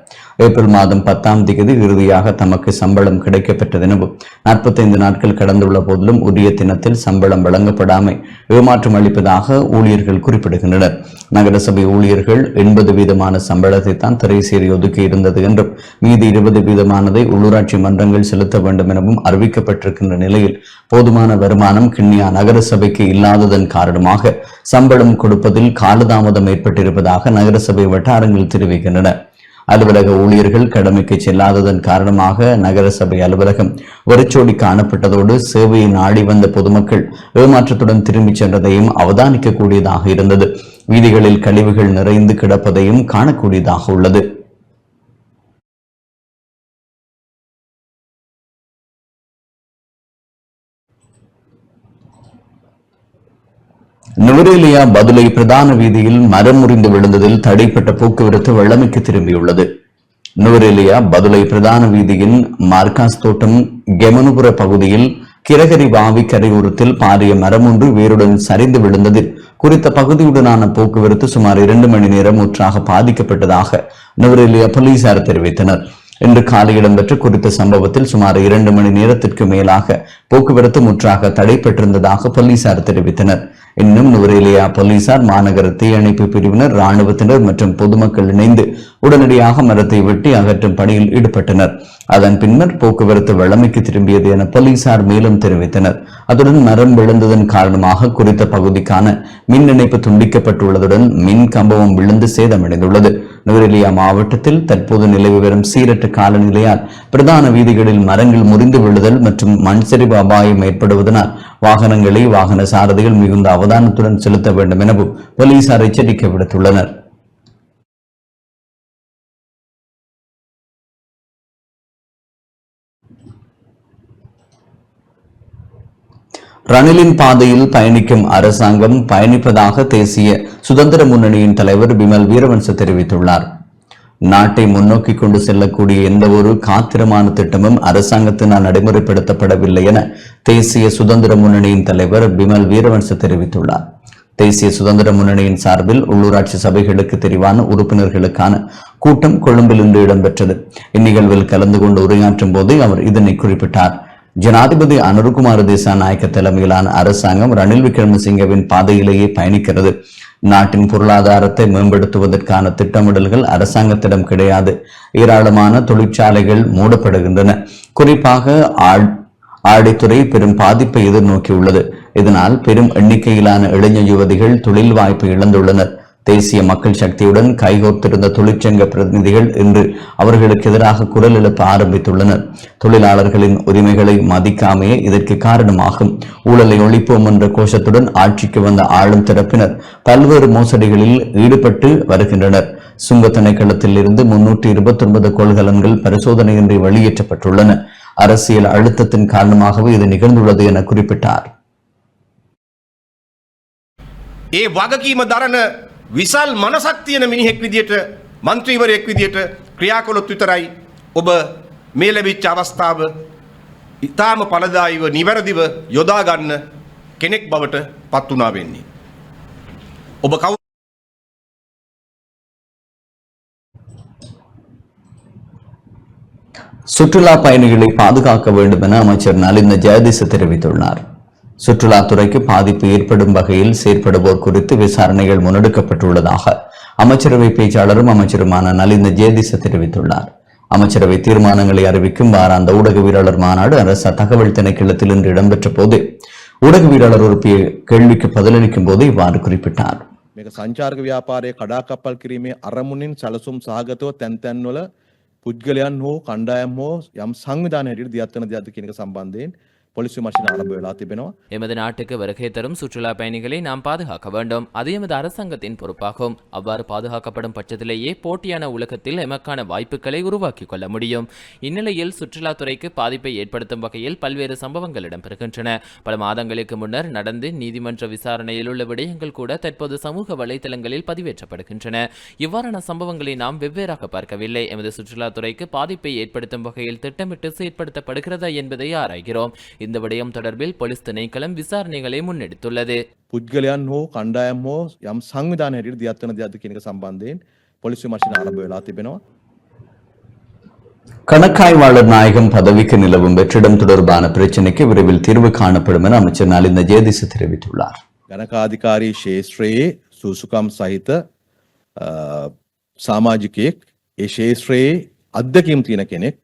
ஏப்ரல் மாதம் 10ஆம் தேதி இறுதியாக தமக்கு சம்பளம் கிடைக்கப்பெற்றதெனவும் 45 நாட்கள் கடந்துள்ள போதிலும் உரிய தினத்தில் சம்பளம் வழங்கப்படாமை ஏமாற்றம் அளிப்பதாக ஊழியர்கள் குறிப்பிடுகின்றனர். நகரசபை ஊழியர்கள் 80% சம்பளத்தை தான் திரைசேரி ஒதுக்கி இருந்தது என்றும் மீதி 20% உள்ளூராட்சி மன்றங்கள் செலுத்த வேண்டும் எனவும் அறிவிக்கப்பட்டிருக்கின்ற நிலையில் போதுமான வருமானம் கிண்ணியா நகரசபைக்கு இல்லாததன் காரணமாக சம்பளம் கொடுப்பதில் காலதாமதம் ஏற்பட்டிருப்பதாக நகரசபை வட்டாரங்கள் தெரிவிக்கின்றன. அலுவலக ஊழியர்கள் கடமைக்கு செல்லாததன் காரணமாக நகரசபை அலுவலகம் வெறிச்சோடி காணப்பட்டதோடு சேவையை நாடி வந்த பொதுமக்கள் ஏமாற்றத்துடன் திரும்பிச் சென்றதையும் அவதானிக்கக்கூடியதாக இருந்தது. வீதிகளில் கழிவுகள் நிறைந்து கிடப்பதையும் காணக்கூடியதாக உள்ளது. நுவரேலியா பதுளை பிரதான வீதியில் மரம் முறிந்து விழுந்ததில் தடைப்பட்ட போக்குவரத்து வழமைக்கு திரும்பியுள்ளது. நுவரேலியா பதுளை பிரதான வீதியின் மார்காஸ் தோட்டம் கெமனுபுர பகுதியில் கிரகரி வாவி கரையோரத்தில் பாரிய மரம் ஒன்று வேருடன் சரிந்து விழுந்ததில் குறித்த பகுதியுடனான போக்குவரத்து சுமார் 2 மணி நேரம் முற்றாக பாதிக்கப்பட்டதாக நுவரேலியா போலீசார் தெரிவித்தனர். இன்று காலை இடம்பெற்ற குறித்த சம்பவத்தில் சுமார் 2 மணி நேரத்திற்கு மேலாக போக்குவரத்து முற்றாக தடைப்பட்டிருந்ததாக போலீசார் தெரிவித்தனர். இன்னும் நுவரேலியா போலீசார், மாநகர தீயணைப்பு பிரிவினர், ராணுவத்தினர் மற்றும் பொதுமக்கள் இணைந்து உடனடியாக மரத்தை வெட்டி அகற்றும் பணியில் ஈடுபட்டனர். அதன் பின்னர் போக்குவரத்து வழமைக்கு திரும்பியது என போலீசார் மேலும் தெரிவித்தனர். அத்துடன் மரம் விழுந்ததன் காரணமாக குறித்த பகுதிக்கான மின் இணைப்பு துண்டிக்கப்பட்டுள்ளதுடன் மின் கம்பமும் விழுந்து சேதமடைந்துள்ளது. நுவரேலியா மாவட்டத்தில் தற்போது நிலவி வரும் சீரற்ற காலநிலையால் பிரதான வீதிகளில் மரங்கள் முறிந்து விழுதல் மற்றும் மண் சரிவு அபாயம் ஏற்படுவதனால் வாகனங்களை வாகன சாரதிகள் மிகுந்த அவதானத்துடன் செலுத்த வேண்டும் எனவும் போலீசார் எச்சரிக்கை விடுத்துள்ளனர். ரணிலின் பாதையில் பயணிக்கும் அரசாங்கம் பயணிப்பதாக தேசிய சுதந்திர முன்னணியின் தலைவர் பிமல் வீரவன்ச தெரிவித்துள்ளார். நாட்டை முன்னோக்கி கொண்டு செல்லக்கூடிய எந்த ஒரு காத்திரமான திட்டமும் அரசாங்கத்தினால் நடைமுறைப்படுத்தப்படவில்லை என தேசிய சுதந்திர முன்னணியின் தலைவர் பிமல் வீரவன்ச தெரிவித்துள்ளார். தேசிய சுதந்திர முன்னணியின் சார்பில் உள்ளூராட்சி சபைகளுக்கு தெரிவான உறுப்பினர்களுக்கான கூட்டம் கொழும்பில் இன்று இடம்பெற்றது. இந்நிகழ்வில் கலந்து கொண்டு உரையாற்றும் போது அவர் இதனை குறிப்பிட்டார். ஜனாதிபதி அனுருகுமார திசாநாயக்க தலைமையிலான அரசாங்கம் ரணில் விக்ரமசிங்கவின் பாதையிலேயே பயணிக்கிறது. நாட்டின் பொருளாதாரத்தை மேம்படுத்துவதற்கான திட்டமிடல்கள் அரசாங்கத்திடம் கிடையாது. ஏராளமான தொழிற்சாலைகள் மூடப்படுகின்றன. குறிப்பாக ஆடைத்துறை பெரும் பாதிப்பை எதிர்நோக்கியுள்ளது. இதனால் பெரும் எண்ணிக்கையிலான இளைஞர் யுவதிகள் தொழில் வாய்ப்பு இழந்துள்ளனர். தேசிய மக்கள் சக்தியுடன் கைகோர்த்திருந்த தொழிற்சங்க பிரதிநிதிகள் இன்று அவர்களுக்கு எதிராக குரல் எழுப்ப ஆரம்பித்துள்ளனர். தொழிலாளர்களின் உரிமைகளை மதிக்காமையே இதற்கு காரணமாகும். ஊழலை ஒழிப்போம் என்ற கோஷத்துடன் ஆட்சிக்கு வந்த ஆளும் தரப்பினர் பல்வேறு மோசடிகளில் ஈடுபட்டு வருகின்றனர். சுங்க திணைக்களத்தில் இருந்து 329 கொள்கலன்கள் பரிசோதனையின்றி வெளியேற்றப்பட்டுள்ளன. அரசியல் அழுத்தத்தின் காரணமாகவே இது நிகழ்ந்துள்ளது என குறிப்பிட்டார். විසල් මනසක් තියෙන මිනිහෙක් විදියට මන්ත්‍රීවරයෙක් විදියට ක්‍රියා කළොත් විතරයි ඔබ මේ ලැබිච්ච අවස්ථාව ඉතාම ඵලදායීව නිවැරදිව යොදා ගන්න කෙනෙක් බවට පත් වුණා වෙන්නේ. ඔබ කවුරු சுற்றுலா பயணிகளை பாதுகாக்க வேண்டும் என அமைச்சர் நலிந்த ஜெயதிச தெரிவித்துள்ளார். சுற்றுலாத்துறைக்கு பாதிப்பு ஏற்படும் வகையில் செயற்படுவோர் குறித்து விசாரணைகள் முன்னெடுக்கப்பட்டுள்ளதாக அமைச்சரவை பேச்சாளரும் அமைச்சருமான நலிந்த ஜெயதிச தெரிவித்துள்ளார். அமைச்சரவை தீர்மானங்களை அறிவிக்கும் வாராந்த ஊடகவியலாளர் மாநாடு அரச தகவல் திணைக்களத்தில் இன்று இடம்பெற்ற போது ஊடகவியலாளர் உறுப்பிய கேள்விக்கு பதிலளிக்கும் போது இவ்வாறு குறிப்பிட்டார். මේක සංචාරක ව්‍යාපාරයේ කඩාකප්පල් කිරීමේ අරමුණින් සැලසුම් සහගතව තැන් තැන්වල පුද්ගලයන් හෝ කණ්ඩායම් හෝ යම් සංවිධාන හැටියට දියත් වෙන දෙයක්ද කියන එක සම්බන්ධයෙන් பொலிஸ் விமர்சனம் ஆரம்ப வேளா திபெනවා. எமது நாட்டுக்கு வருகை தரும் சுற்றுலா பயணிகளை நாம் பாதுகாக்க வேண்டும். அது எமது அரசாங்கத்தின் பொறுப்பாகும். அவ்வாறு பாதுகாக்கப்படும் பட்சத்திலேயே போட்டியான உலகத்தில் எமக்கான வாய்ப்புகளை உருவாக்கிக் கொள்ள முடியும். இந்நிலையில் சுற்றுலாத்துறைக்கு பாதிப்பை ஏற்படுத்தும் வகையில் பல்வேறு சம்பவங்கள் இடம்பெறுகின்றன. பல மாதங்களுக்கு முன்னர் நடந்து நீதிமன்ற விசாரணையில் உள்ள விடயங்கள் கூட தற்போது சமூக வலைதளங்களில் பதிவேற்றப்படுகின்றன. இவ்வாறான சம்பவங்களை நாம் வெவ்வேறாக பார்க்கவில்லை. எமது சுற்றுலாத்துறைக்கு பாதிப்பை ஏற்படுத்தும் வகையில் திட்டமிட்டு செயற்படுத்தப்படுகிறதா என்பதை ஆராய்கிறோம். இந்த விடயம் தொடர்பில் போலீஸ் திணைக்களம் விசாரணைகளை முன்னெடுத்துள்ளது. පුද්ගලයන් හෝ කණ්ඩායම් හෝ යම් සංවිධාන හැටියට දියත් වෙන දෙයක්ද කියන එක සම්බන්ධයෙන් පොලිස් විමර්ශන ආරම්භ වෙලා තිබෙනවා. கணக்காய்வாளர் நாயகம் பதவிக்கு நிலவும் வெற்றிடம் தொடர்பான பிரச்சினைக்கு விரைவில் தீர்வு காணப்படும் என அமைச்சர் நலிந்த ஜேதிச தெரிவித்துள்ளார். ගණකාධිකාරී ශේෂ්ත්‍රයේ සුසුකම් සහිත සමාජිකයෙක් ඒ ශේෂ්ත්‍රයේ අත්දැකීම් තියෙන කෙනෙක්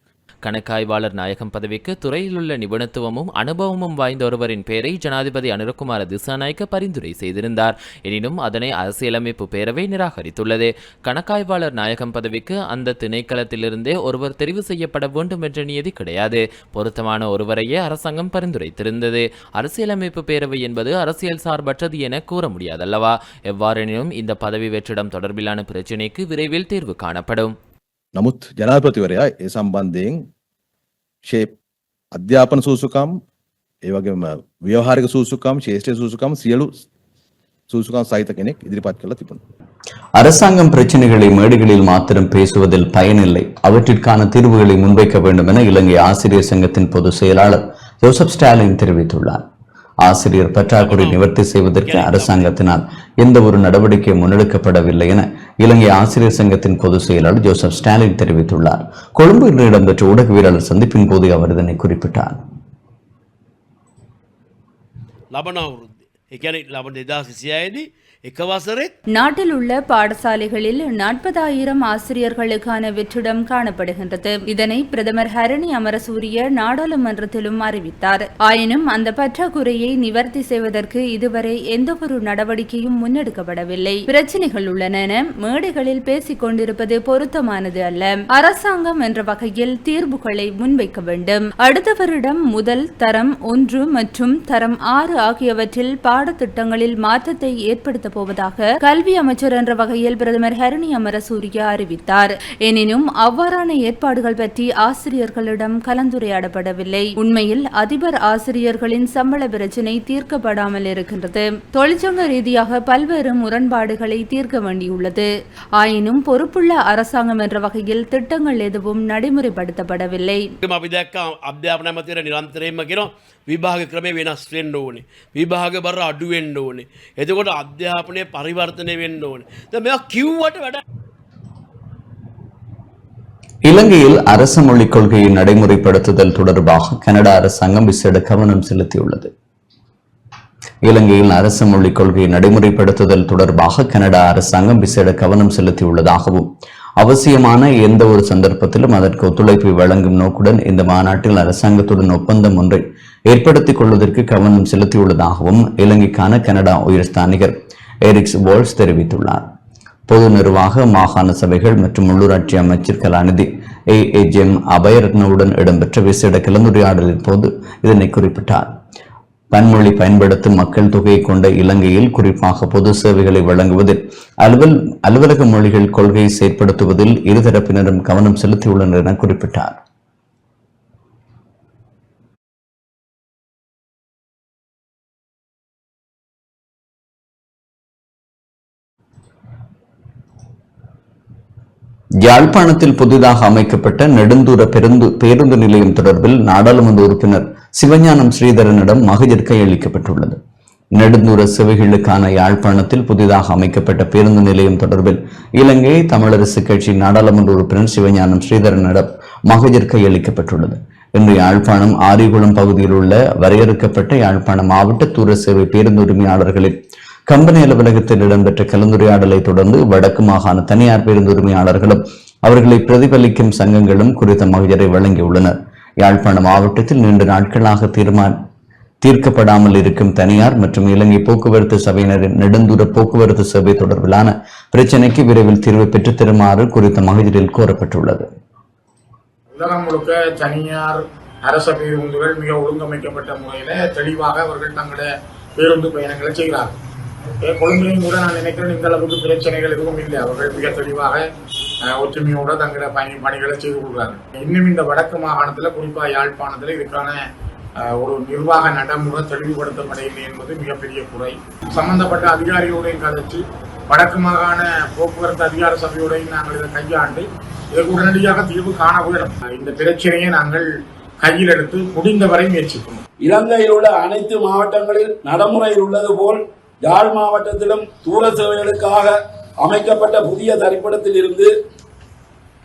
கணக்காய்வாளர் நாயகம் பதவிக்கு துறையில் உள்ள நிபுணத்துவமும் அனுபவமும் வாய்ந்த ஒருவரின் பெயரை ஜனாதிபதி அனுரகுமார திசாநாயக்க பரிந்துரை செய்திருந்தார். எனினும் அதனை அரசியலமைப்பு பேரவை நிராகரித்துள்ளது. கணக்காய்வாளர் நாயகம் பதவிக்கு அந்த திணைக்களத்திலிருந்தே ஒருவர் தெரிவு செய்யப்பட வேண்டும் என்ற நியதி கிடையாது. பொருத்தமான ஒருவரையே அரசாங்கம் பரிந்துரைத்திருந்தது. அரசியலமைப்பு பேரவை என்பது அரசியல் சார்பற்றது என கூற முடியாதல்லவா? எவ்வாறெனினும் இந்த பதவி வெற்றிடம் தொடர்பிலான பிரச்சினைக்கு விரைவில் தீர்வு காணப்படும். නමුත් ජනාධිපතිවරයා ඒ සම්බන්ධයෙන් ෂේප් අධ්‍යාපන සූසුකම් ඒ වගේම ව්‍යවහාරික සූසුකම් ශේෂ්ත්‍රීය සූසුකම් සියලු සූසුකම් සහිත කෙනෙක් ඉදිරිපත් කළා තිබුණා. அரசாங்கம் பிரச்சனைகளை மேடைகளில் மாத்திரம் பேசுவதில் பயனில்லை, அவற்றிற்கான தீர்வுகளை முன்வைக்க வேண்டும் என இலங்கை ஆசிரியர் சங்கத்தின் பொதுச் செயலாளர் ஜோசப் ஸ்டாலின் தெரிவித்துள்ளார். ஆசிரியர் பற்றாக்குறை நிவர்த்தி செய்வதற்கு அரசாங்கத்தினால் எந்த ஒரு நடவடிக்கை முன்னெடுக்கப்படவில்லை என இலங்கை ஆசிரியர் சங்கத்தின் பொதுச் செயலாளர் ஜோசப் ஸ்டாலின் தெரிவித்துள்ளார். கொழும்பு இன்று இடம்பெற்ற ஊடகவியலாளர் சந்திப்பின் போது அவர் இதனை குறிப்பிட்டார். நாட்டில் உள்ள பாடசாலைகளில் 40,000 ஆசிரியர்களுக்கான வெற்றிடம் காணப்படுகின்றது. இதனை பிரதமர் ஹரணி அமரசூரிய நாடாளுமன்றத்திலும் அறிவித்தார். ஆயினும் அந்த பற்றாக்குறையை நிவர்த்தி செய்வதற்கு இதுவரை எந்தவொரு நடவடிக்கையும் முன்னெடுக்கப்படவில்லை. பிரச்சினைகள் உள்ளன என மேடைகளில் பேசிக் கொண்டிருப்பது பொருத்தமானது அல்ல. அரசாங்கம் என்ற வகையில் தீர்வுகளை முன்வைக்க வேண்டும். அடுத்த வருடம் முதல் தரம் 1 மற்றும் தரம் 6 ஆகியவற்றில் பாடத்திட்டங்களில் மாற்றத்தை ஏற்படுத்த போவதாக கல்வி அமைச்சர் என்ற வகையில் பிரதமர் ஹரணி அமரசூரிய அறிவித்தார். எனினும் அவ்வாறான ஏற்பாடுகள் பற்றி ஆசிரியர்களிடம் கலந்துரையாடப்படவில்லை. உண்மையில் அதிபர் ஆசிரியர்களின் சம்பள பிரச்சினை தீர்க்கப்படாமல் இருக்கின்றது. தொழிற்சங்க ரீதியாக பல்வேறு முரண்பாடுகளை தீர்க்க வேண்டியுள்ளது. ஆயினும் பொறுப்புள்ள அரசாங்கம் என்ற வகையில் திட்டங்கள் எதுவும் நடைமுறைப்படுத்தப்படவில்லை. විභාග ක්‍රමේ වෙනස් වෙන්න ඕනේ. විභාග බර අඩු වෙන්න ඕනේ. එතකොට අධ්‍යාපනයේ පරිවර්තනය වෙන්න ඕනේ. දැන් මේවා කිව්වට වැඩ. இலங்கையில் அரசு மொழிக் கொள்கையை நடைமுறைப்படுத்துதல் தொடர்பாக கனடா அரசாங்கம் விசேட கவனம் செலுத்தியுள்ளது. இலங்கையில் அரசு மொழிக் கொள்கையை நடைமுறைப்படுத்துதல் தொடர்பாக கனடா அரசாங்கம் விசேட கவனம் செலுத்தியுள்ளதாகவும் அவசியமான எந்த ஒரு சந்தர்ப்பத்திலும் அதற்கு ஒத்துழைப்பை வழங்கும் நோக்குடன் இந்த மாநாட்டில் அரசாங்கத்துடன் ஒப்பந்தம் ஒன்றை ஏற்படுத்திக் கொள்வதற்கு கவனம் செலுத்தியுள்ளதாகவும் இலங்கைக்கான கனடா உயர்ஸ்தானிகர் எரிக்ஸ் போல்ஸ் தெரிவித்துள்ளார். பொது நிர்வாக மாகாண சபைகள் மற்றும் உள்ளூராட்சி அமைச்சர் கலாநிதி AAGM அபயரத்னவுடன் இடம்பெற்ற விசேட கலந்துரையாடலின் போது இதனை குறிப்பிட்டார். பன்மொழி பயன்படுத்தும் மக்கள் தொகையை கொண்ட இலங்கையில் குறிப்பாக பொது சேவைகளை வழங்குவதில் அலுவலக மொழிகள் கொள்கையை செயற்படுத்துவதில் இருதரப்பினரும் கவனம் செலுத்தியுள்ளனர் என குறிப்பிட்டார். யாழ்ப்பாணத்தில் புதிதாக அமைக்கப்பட்ட நெடுந்தூர பேருந்து நிலையம் தொடர்பில் நாடாளுமன்ற உறுப்பினர் சிவஞானம் ஸ்ரீதரனிடம் மகஜர் கையளிக்கப்பட்டுள்ளது. நெடுந்தூர சேவைகளுக்கான யாழ்ப்பாணத்தில் புதிதாக அமைக்கப்பட்ட பேருந்து நிலையம் தொடர்பில் இலங்கை தமிழரசு கட்சி நாடாளுமன்ற உறுப்பினர் சிவஞானம் ஸ்ரீதரனிடம் மகஜர் கையளிக்கப்பட்டுள்ளது. இன்று யாழ்ப்பாணம் ஆரிகுளம் பகுதியில் உள்ள வரையறுக்கப்பட்ட யாழ்ப்பாணம் மாவட்ட தூர சேவை பேருந்து உரிமையாளர்களின் கம்பெனி அலுவலகத்தில் இடம்பெற்ற கலந்துரையாடலை தொடர்ந்து வடக்கு மாகாண தனியார் பேருந்து உரிமையாளர்களும் அவர்களை பிரதிபலிக்கும் சங்கங்களும் குறித்த மகஜரை வழங்கியுள்ளனர். யாழ்ப்பாணம் மாவட்டத்தில் நீண்ட நாட்களாக தீர்க்கப்படாமல் இருக்கும் தனியார் மற்றும் இலங்கை போக்குவரத்து சபையினரின் நெடுந்தூர போக்குவரத்து சேவை தொடர்பிலான பிரச்சினைக்கு விரைவில் தீர்வு பெற்றுத் தருமாறு குறித்த மகஜரில் கோரப்பட்டுள்ளது. உலகம் முழுக்க தனியார் அரச பேருந்துகள் மிக ஒழுங்கமைக்கப்பட்ட முறையில் தெளிவாக அவர்கள் தங்களுடைய பேருந்து பயணங்களை செய்கிறார்கள். கொழும்பிலையும் கூட நான் நினைக்கிறேன் இந்த அளவுக்கு பிரச்சனைகள் எதுவும் இல்லை. அவர்கள் மிக தெளிவாக ஒற்றுமையோட தங்களுடைய பணிகளை செய்து கொள்கிறார்கள். இன்னும் இந்த வடக்கு மாகாணத்தில் குறிப்பாக யாழ்ப்பாணத்தில் இதுக்கான ஒரு நிர்வாக நடைமுறை தெளிவுபடுத்தப்படவில்லை என்பது மிகப்பெரிய குறை. சம்பந்தப்பட்ட அதிகாரிகளுடன் கதைச்சு வடக்கு மாகாண போக்குவரத்து அதிகார சபையுடன் நாங்கள் இதை கையாண்டு இதற்கு உடனடியாக தீர்வு காண வேண்டும். இந்த பிரச்சனையை நாங்கள் கையில் எடுத்து முடிந்தவரை முயற்சிக்கணும். இலங்கையில் உள்ள அனைத்து மாவட்டங்களில் நடைமுறையில் உள்ளது போல் யாழ் மாவட்டத்திலும் தூர சேவைகளுக்காக அமைக்கப்பட்ட புதிய தரிப்பிடத்தில் இருந்து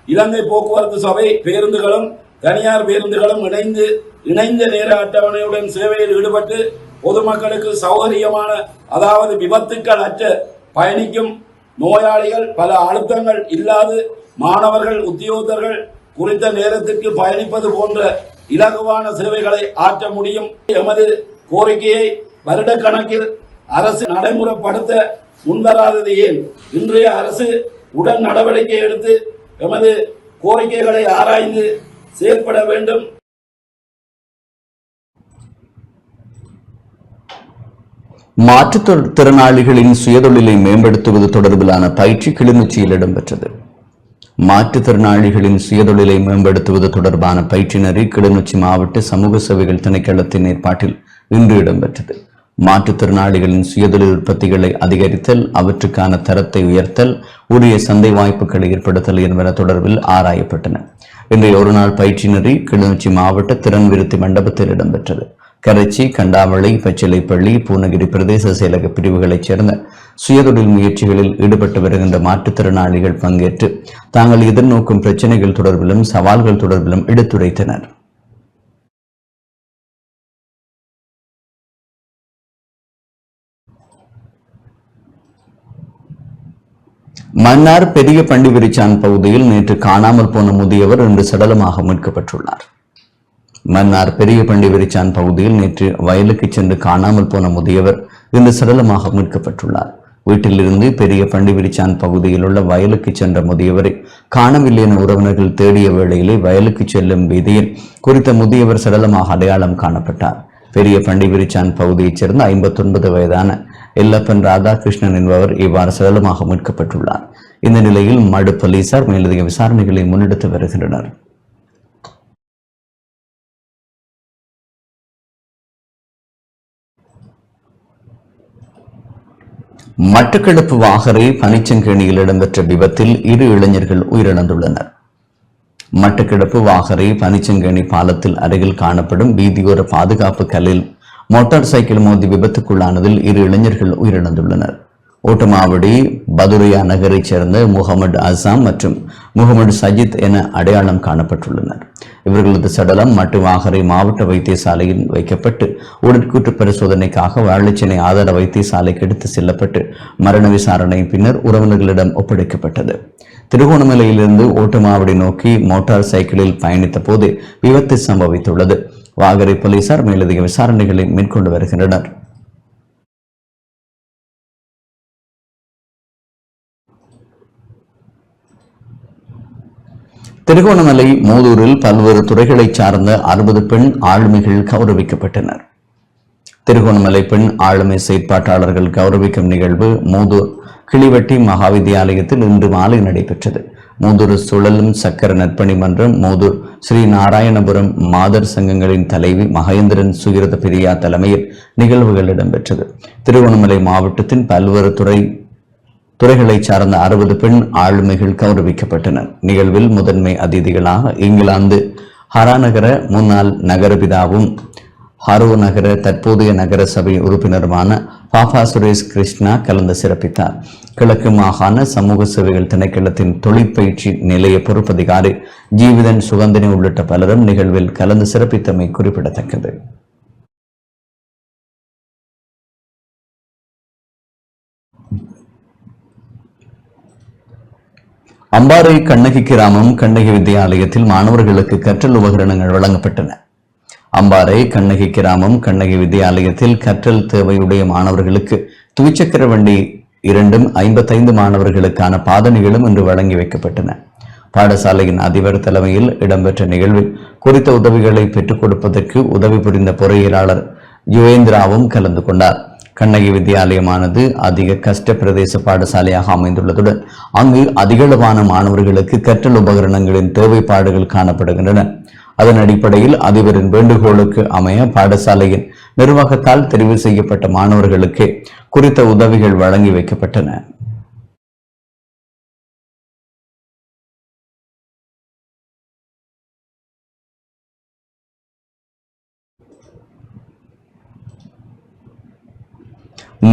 இலங்கை போக்குவரத்து சபை பேருந்துகளும் தனியார் பேருந்துகளும் இணைந்த நேர அட்டவணையுடன் சேவையில் ஈடுபட்டு பொதுமக்களுக்கு சௌகரியமான, அதாவது விபத்துக்கள் அற்ற, பயணிக்கும் நோயாளிகள், பல அழுத்தங்கள் இல்லாது மாணவர்கள், உத்தியோகத்தர்கள் குறித்த நேரத்திற்கு பயணிப்பது போன்ற இலகுவான சேவைகளை ஆற்ற முடியும். எமது கோரிக்கையை வருடக்கணக்கில் அரசு நடைமுறைப்படுத்த முன்வராதது ஏன்? இன்றைய அரசு உடன் நடவடிக்கை எடுத்து எமது கோரிக்கைகளை ஆராய்ந்து செயல்பட வேண்டும். மாற்றுத்திறனாளிகளின் சுயதொழிலை மேம்படுத்துவது தொடர்பிலான பயிற்சி கிளிநொச்சியில் இடம்பெற்றது. மாற்றுத்திறனாளிகளின் சுயதொழிலை மேம்படுத்துவது தொடர்பான பயிற்சி நெறி கிளிநொச்சி மாவட்ட சமூக சேவைகள் திணைக்களத்தின் ஏற்பாட்டில் இன்று இடம்பெற்றது. மாற்றுத்திறனாளிகளின் சுயதொழில் உற்பத்திகளை அதிகரித்தல், அவற்றுக்கான தரத்தை உயர்த்தல், உரிய சந்தை வாய்ப்புகளை ஏற்படுத்தல் என்பன தொடர்பில் ஆராயப்பட்டன. இன்றைய ஒருநாள் பயிற்சி நெறி கிளிநொச்சி மாவட்ட திறன் விருத்தி மண்டபத்தில் இடம்பெற்றது. கரைச்சி, கண்டாவளை, பச்சிலைப்பள்ளி, பூநகிரி பிரதேச செயலக பிரிவுகளைச் சேர்ந்த சுயதொழில் முயற்சிகளில் ஈடுபட்டு வருகின்ற மாற்றுத்திறனாளிகள் பங்கேற்று தாங்கள் எதிர்நோக்கும் பிரச்சினைகள் தொடர்பிலும் சவால்கள் தொடர்பிலும் எடுத்துரைத்தனர். மன்னார் பெரிய பண்டிவிரிச்சான் பகுதியில் நேற்று காணாமல் போன முதியவர் இன்று சடலமாக மீட்கப்பட்டுள்ளார். மன்னார் பெரிய பண்டிவிரிச்சான் பகுதியில் நேற்று வயலுக்கு சென்று காணாமல் போன முதியவர் இன்று சடலமாக மீட்கப்பட்டுள்ளார். வீட்டிலிருந்து பெரிய பண்டிவிரிச்சான் பகுதியில் உள்ள வயலுக்கு சென்ற முதியவரை காணவில்லை என உறவினர்கள் தேடிய வேளையிலே வயலுக்கு செல்லும் வீதியில் குறித்த முதியவர் சடலமாக அடையாளம் காணப்பட்டார். பெரிய பண்டிவிரிச்சான் பகுதியைச் சேர்ந்த 59 வயதான எல்லப்பன் ராதாகிருஷ்ணன் என்பவர் இவ்வாறு சடலமாக மீட்கப்பட்டுள்ளார். இந்த நிலையில் மடு போலீசார் மேலதிக விசாரணைகளை முன்னெடுத்து வருகின்றனர். மட்டக்களப்பு வாகரை பனிச்சங்கேணியில் இடம்பெற்ற விபத்தில் 2 இளைஞர்கள் உயிரிழந்துள்ளனர். மட்டக்களப்பு வாகரை பனிச்சங்கேணி பாலத்தில் அருகில் காணப்படும் வீதியோர பாதுகாப்பு கல்லில் மோட்டார் சைக்கிள் மோதி விபத்துக்குள்ளானதில் 2 இளைஞர்கள் உயிரிழந்துள்ளனர். ஓட்டமாவடி பதுரையா நகரைச் சேர்ந்த முகமது அசாம் மற்றும் முகமது சஜித் என அடையாளம் காணப்பட்டுள்ளனர். இவர்களது சடலம் மட்டுவாகரை மாவட்ட வைத்தியசாலையில் வைக்கப்பட்டு உடற்கூற்று பரிசோதனைக்காக வாழைச்சேனை ஆதார வைத்தியசாலைக்கு எடுத்து செல்லப்பட்டு மரண விசாரணை பின்னர் உறவினர்களிடம் ஒப்படைக்கப்பட்டது. திருகோணமலையிலிருந்து ஓட்டமாவடி நோக்கி மோட்டார் சைக்கிளில் பயணித்த போது விபத்து சம்பவித்துள்ளது. வாகரை போலீசார் மேலதிக விசாரணைகளை மேற்கொண்டு வருகின்றனர். திருகோணமலை மூதூரில் பல்வேறு துறைகளைச் சார்ந்த 60 பெண் ஆளுமைகள் கௌரவிக்கப்பட்டனர். திருகோணமலை பெண் ஆளுமை செயற்பாட்டாளர்கள் கௌரவிக்கும் நிகழ்வு மூதூர் கிளிவட்டி மகாவித்தியாலயத்தில் இன்று மாலை நடைபெற்றது. மூதூர் சுழலும் சக்கர நற்பணி மன்றம், மூதூர் ஸ்ரீ நாராயணபுரம் மாதர் சங்கங்களின் தலைவி மகேந்திரன் சுகிரத பிரியா தலைமையில் நிகழ்வுகள் இடம்பெற்றது. திருகோணமலை மாவட்டத்தின் பல்வேறு துறைகளைச் சார்ந்த 60 பெண் ஆளுமைகள் கௌரவிக்கப்பட்டனர். நிகழ்வில் முதன்மை அதிதிகளாக இங்கிலாந்து ஹராநகர முன்னாள் நகரபிதாவும் ஹரோ நகர தற்போதைய நகர சபை உறுப்பினருமான பாபா சுரேஷ் கிருஷ்ணா கலந்து சிறப்பித்தார். கிழக்கு மாகாண சமூக சேவைகள் திணைக்களத்தின் தொழிற்பயிற்சி நிலைய பொறுப்பதிகாரி ஜீவிதன் சுகந்தினி உள்ளிட்ட பலரும் நிகழ்வில் கலந்து சிறப்பித்தமை குறிப்பிடத்தக்கது. அம்பாறை கண்ணகி கிராமம் கண்ணகி வித்தியாலயத்தில் மாணவர்களுக்கு கற்றல் உபகரணங்கள் வழங்கப்பட்டன. அம்பாறை கண்ணகி கிராமம் கண்ணகி வித்தியாலயத்தில் கற்றல் தேவையுடைய மாணவர்களுக்கு துவிச்சக்கர வண்டி 2 55 மாணவர்களுக்கான பாதணிகளும் இன்று வழங்கி வைக்கப்பட்டன. பாடசாலையின் அதிபர் தலைமையில் இடம்பெற்ற நிகழ்வில் குறித்த உதவிகளை பெற்றுக் கொடுப்பதற்கு உதவி புரிந்த பொறியியலாளர் யுவேந்திராவும் கலந்து கொண்டார். கண்ணகி வித்தியாலயமானது அதிக கஷ்ட பிரதேச பாடசாலையாக அமைந்துள்ளதுடன் அங்கு அதிகளவான மாணவர்களுக்கு கற்றல் உபகரணங்களின் தேவைப்பாடுகள் காணப்படுகின்றன. அதன் அடிப்படையில் அதிபரின் வேண்டுகோளுக்கு அமைய பாடசாலையின் நிர்வாகத்தால் தெரிவு செய்யப்பட்ட மாணவர்களுக்கு குறித்த உதவிகள் வழங்கி வைக்கப்பட்டன.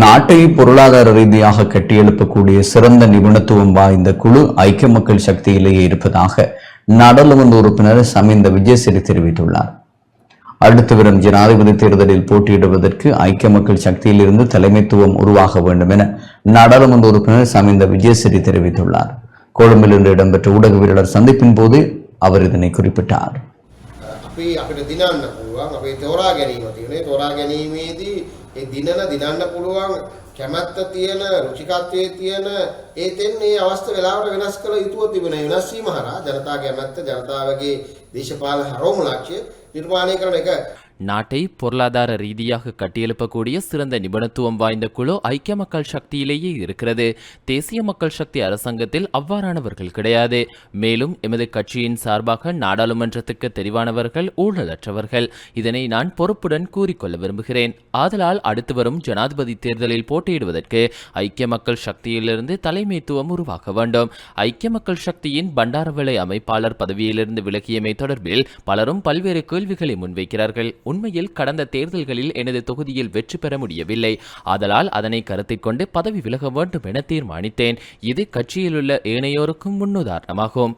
நாட்டை பொருளாதார ரீதியாக கட்டியெழுப்பக்கூடிய சிறந்த நிபுணத்துவம் வாய்ந்த குழு ஐக்கிய மக்கள் சக்தியிலேயே இருப்பதாக நாடாளுமன்ற உறுப்பினர் சமிந்த விஜயசிறி தெரிவித்துள்ளார். அடுத்து வரும் ஜனாதிபதி தேர்தலில் போட்டியிடுவதற்கு ஐக்கிய மக்கள் சக்தியிலிருந்து தலைமைத்துவம் உருவாக வேண்டும் என நாடாளுமன்ற உறுப்பினர் சமிந்த விஜயசிறி தெரிவித்துள்ளார். கொழும்பில் இன்று இடம்பெற்ற ஊடகவியலாளர் சந்திப்பின் போது அவர் இதனை குறிப்பிட்டார். දිනන්න පුළුවන් කැමැත්ත තියෙන රුචිකත්වයේ තියෙන ඒතෙන් මේ අවස්ථ වෙලාවට වෙනස් කළ යුතුව තිබෙන වෙනස් වීම හරහා ජනතාවගේ කැමැත්ත ජනතාවගේ දේශපාලන හරවුම ලක්ෂ්‍ය නිර්මාණය කරන එක. நாட்டை பொருளாதார ரீதியாக கட்டியெழுப்பக்கூடிய சிறந்த நிபுணத்துவம் வாய்ந்த குழு ஐக்கிய மக்கள் சக்தியிலேயே இருக்கிறது. தேசிய மக்கள் சக்தி அரசாங்கத்தில் அவ்வாறானவர்கள் கிடையாது. மேலும் எமது கட்சியின் சார்பாக நாடாளுமன்றத்துக்கு தெரிவானவர்கள் ஊழலற்றவர்கள். இதனை நான் பொறுப்புடன் கூறிக்கொள்ள விரும்புகிறேன். ஆதலால் அடுத்து வரும் ஜனாதிபதி தேர்தலில் போட்டியிடுவதற்கு ஐக்கிய மக்கள் சக்தியிலிருந்து தலைமைத்துவம் உருவாக்க வேண்டும். ஐக்கிய மக்கள் சக்தியின் பண்டாரவளை அமைப்பாளர் பதவியிலிருந்து விலகியமை தொடர்பில் பலரும் பல்வேறு கேள்விகளை முன்வைக்கிறார்கள். உண்மையில் கடந்த தேர்தல்களில் எனது தொகுதியில் வெற்றி பெற முடியவில்லை. ஆதலால் அதனை கருத்தில் கொண்டு பதவி விலக வேண்டும் என தீர்மானித்தேன். இது கட்சியில் உள்ள ஏனையோருக்கும் முன்னுதாரணமாகும்.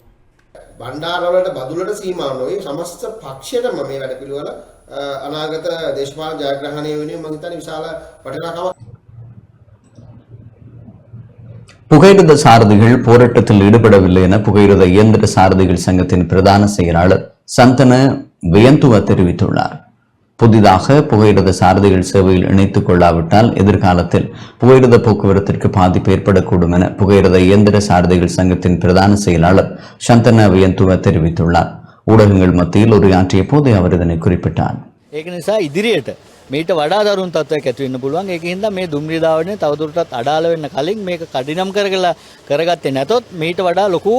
බණ්ඩාරවලට බදුලට සීමා නොවේ සමස්ත පක්ෂයටම මේ වැඩ පිළිවෙල අනාගත දේශපාලන ජයග්‍රහණය වෙනුවෙන් මම හිතන්නේ විශාල වටිනාකමක්. புகையிரத சாரதிகள் போராட்டத்தில் ஈடுபடவில்லை என புகையிரத இயந்திர சாரதிகள் சங்கத்தின் பிரதான செயலாளர் சந்தன வியந்துவ தெரிவித்துள்ளார். புதிதாக புகையிரத சாரதிகள் சேவையில் இணைத்துக் கொள்ளாவிட்டால் எதிர்காலத்தில் புகையிரத போக்குவரத்திற்கு பாதிப்பு ஏற்படக்கூடும் என புகையிரத இயந்திர சாரதிகள் சங்கத்தின் பிரதான செயலாளர் சந்தன வியந்துவ தெரிவித்துள்ளார். ஊடகங்கள் மத்தியில் உரையாற்றிய போது அவர் இதனை குறிப்பிட்டார். ඒක නිසා ඉදිරියට මේට වඩා දරුණු තත්ත්වයක් ඇති වෙන්න පුළුවන්. ඒක හින්දා මේ දුම්රිය ධාවනය තවදුරටත් අඩාල වෙන්න කලින් මේක කඩිනම් කරගත්තේ නැතොත් මේට වඩා ලොකු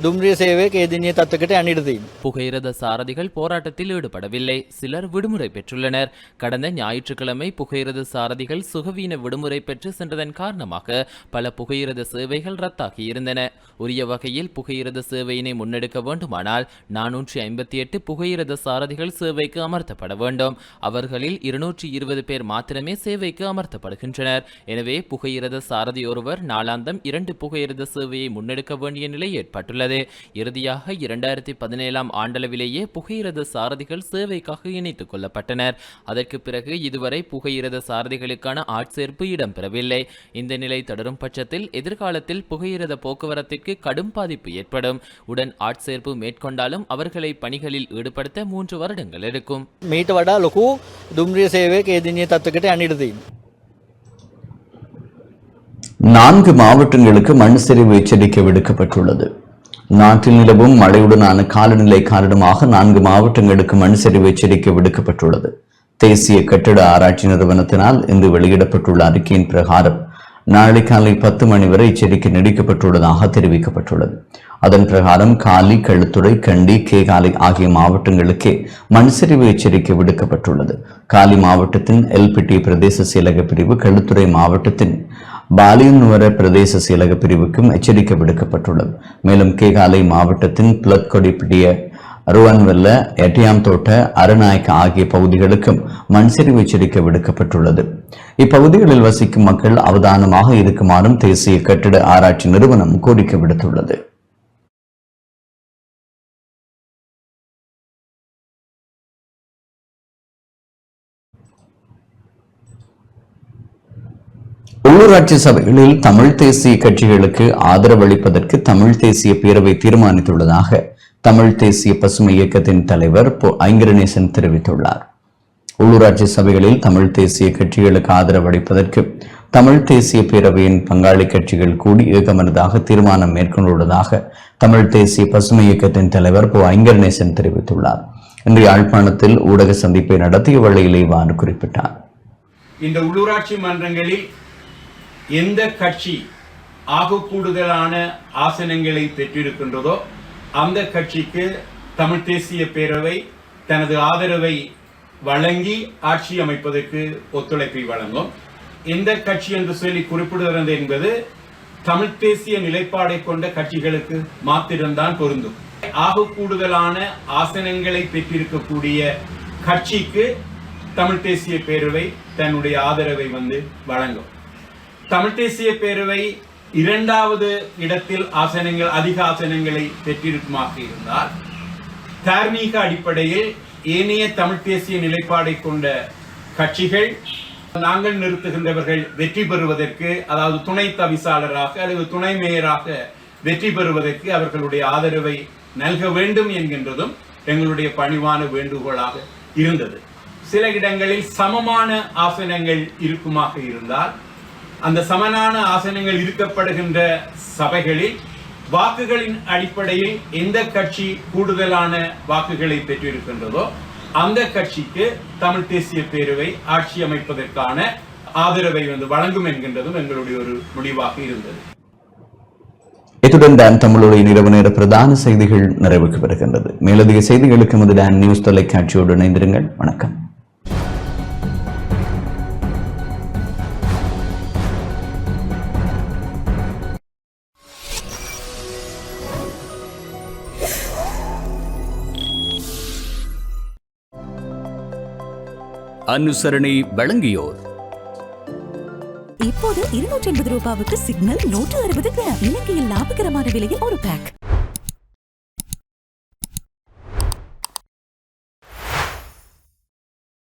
දුම්රිය சேவைக்கு எதிர்நிலை தத்துக்கிட்ட அணிடுதீங்க. புகையிரத சாரதிகள் போராட்டத்தில் ஈடுபடவில்லை. சிலர் விடுமுறை பெற்றுள்ளனர். கடந்த ஞாயிற்றுக்கிழமை புகையிரத சாரதிகள் சுகவீன விடுமுறை பெற்று சென்றதன் காரணமாக பல புகையிரத சேவைகள் ரத்தாகி இருந்தன. உரிய வகையில் புகையிரத சேவையினை முன்னெடுக்க வேண்டுமானால் 458 புகையிரத சாரதிகள் சேவைக்கு அமர்த்தப்பட வேண்டும். அவர்களில் 220 பேர் மாத்திரமே சேவைக்கு அமர்த்தப்படுகின்றனர். எனவே புகையிரத சாரதி ஒருவர் நாளாந்தம் 2 புகையிரத சேவையை முன்னெடுக்க வேண்டிய நிலை ஏற்பட்டுள்ளது. இறுதியாக 2017 ஆண்டளவிலேயே புகையிரத சாரதிகள் சேவைக்காக இணைத்துக் கொள்ளப்பட்டனர். அதற்கு பிறகு இதுவரை புகையிரத சாரதிகளுக்கான ஆட்சேர்ப்பு இடம்பெறவில்லை. இந்த நிலை தொடரும் பட்சத்தில் எதிர்காலத்தில் புகையிரத போக்குவரத்திற்கு கடும் பாதிப்பு ஏற்படும். உடன் ஆட்சேர்ப்பு மேற்கொண்டாலும் அவர்களை பணிகளில் ஈடுபடுத்த 3 வருடங்கள் எடுக்கும். මේට වඩා ලොකු දුම්රිය சேவைக்கு எதிர்நிலை தத்துக்கிட்ட அணிடுதீங்க. 4 மாவட்டங்களுக்கு மண் சரிவு எச்சரிக்கை விடுக்கப்பட்டுள்ளது. நாட்டில் நிலவும் மழையுடனான காலநிலை காரணமாக 4 மாவட்டங்களுக்கு மண் சரிவு எச்சரிக்கை விடுக்கப்பட்டுள்ளது. தேசிய கட்டிட ஆராய்ச்சி நிறுவனத்தினால் இன்று வெளியிடப்பட்டுள்ள அறிக்கையின் பிரகாரம் நாளை காலை 10 மணி வரை எச்சரிக்கை நீடிக்கப்பட்டுள்ளதாக தெரிவிக்கப்பட்டுள்ளது. அதன் பிரகாரம் காலி, களுத்துறை, கண்டி, கேகாலை ஆகிய மாவட்டங்களுக்கே மண் சரிவு எச்சரிக்கை விடுக்கப்பட்டுள்ளது. காலி மாவட்டத்தின் எல்பிட்டி பிரதேச செயலக பிரிவு, களுத்துறை மாவட்டத்தின் பாலியனுவர பிரதேச செயலக பிரிவுக்கும் எச்சரிக்கை விடுக்கப்பட்டுள்ளது. மேலும் கேகாலை மாவட்டத்தின் பிளத்கொடிப்பிடிய, ருவன்வெல்ல, எட்டியாம் தோட்ட, அரநாயக்க ஆகிய பகுதிகளுக்கும் மண் சரிவு எச்சரிக்கை விடுக்கப்பட்டுள்ளது. இப்பகுதிகளில் வசிக்கும் மக்கள் அவதானமாக இருக்குமாறும் தேசிய கட்டிட ஆராய்ச்சி நிறுவனம் கோரிக்கை விடுத்துள்ளது. உள்ளூராட்சி சபைகளில் தமிழ் தேசிய கட்சிகளுக்கு ஆதரவளிப்பதற்கு தமிழ் தேசிய பேரவை தீர்மானித்துள்ளதாக தமிழ் தேசிய பசுமை இயக்கத்தின் தலைவர் ஐங்கரநேசன் தெரிவித்துள்ளார். உள்ளூராட்சி சபைகளில் தமிழ் தேசிய கட்சிகளுக்கு ஆதரவளிப்பதற்கு தமிழ் தேசிய பேரவையின் பங்காளி கட்சிகள் கூடி ஏகமனதாக தீர்மானம் மேற்கொண்டுள்ளதாக தமிழ் தேசிய பசுமை இயக்கத்தின் தலைவர் போ ஐங்கரநேசன் தெரிவித்துள்ளார். இன்று யாழ்ப்பாணத்தில் ஊடக சந்திப்பை நடத்திய வேளையில் இவ்வாறு குறிப்பிட்டார். இந்த உள்ளூராட்சி மன்றங்களில் எந்த கட்சி கூடுதலான ஆசனங்களை பெற்றிருக்கின்றதோ அந்த கட்சிக்கு தமிழ் தேசிய பேரவை தனது ஆதரவை வழங்கி ஆட்சி அமைப்பதற்கு ஒத்துழைப்பை வழங்கும். எந்த கட்சி என்று சொல்லி குறிப்பிடுகிறது என்பது தமிழ் தேசிய நிலைப்பாடை கொண்ட கட்சிகளுக்கு மாத்திரம்தான் பொருந்தும். கூடுதலான ஆசனங்களை பெற்றிருக்கக்கூடிய கட்சிக்கு தமிழ் தேசிய பேரவை தன்னுடைய ஆதரவை வழங்கும். தமிழ் தேசிய பேரவை இரண்டாவது இடத்தில் அதிக ஆசனங்களை பெற்றிருக்குமாக இருந்தால் தார்மீக அடிப்படையில் ஏனைய தமிழ் தேசிய நிலைப்பாடை கொண்ட கட்சிகள் நாங்கள் நிறுத்துகின்றவர்கள் வெற்றி பெறுவதற்கு, அதாவது துணை தவிசாளராக அல்லது துணை மேயராக வெற்றி பெறுவதற்கு அவர்களுடைய ஆதரவை நல்க வேண்டும் என்கின்றதும் எங்களுடைய பணிவான வேண்டுகோளாக இருந்தது. சில இடங்களில் சமமான ஆசனங்கள் இருக்குமாக இருந்தால் அந்த சமனான ஆசனங்கள் இருக்கப்படுகின்ற சபைகளில் வாக்குகளின் அடிப்படையில் எந்த கட்சி கூடுதலான வாக்குகளை பெற்றிருக்கின்றதோ அந்த கட்சிக்கு தமிழ் தேசிய பேரவை ஆட்சி அமைப்பதற்கான ஆதரவை வழங்கும் என்கின்றதும் எங்களுடைய ஒரு முடிவாக இருந்தது. இத்துடன் டான் தமிழுடைய இரவு நேர பிரதான செய்திகள் நிறைவுக்கு வருகின்றது. மேலதிக செய்திகளுக்கு நமது டான் நியூஸ் தொலைக்காட்சியோடு இணைந்திருங்கள். வணக்கம். அனுசரணை வழங்கியோர். இப்போது 280 ரூபாவுக்கு சிக்னல் 160 கிராம். இலங்கையில் லாபகரமான விலையில் ஒரு பேக்.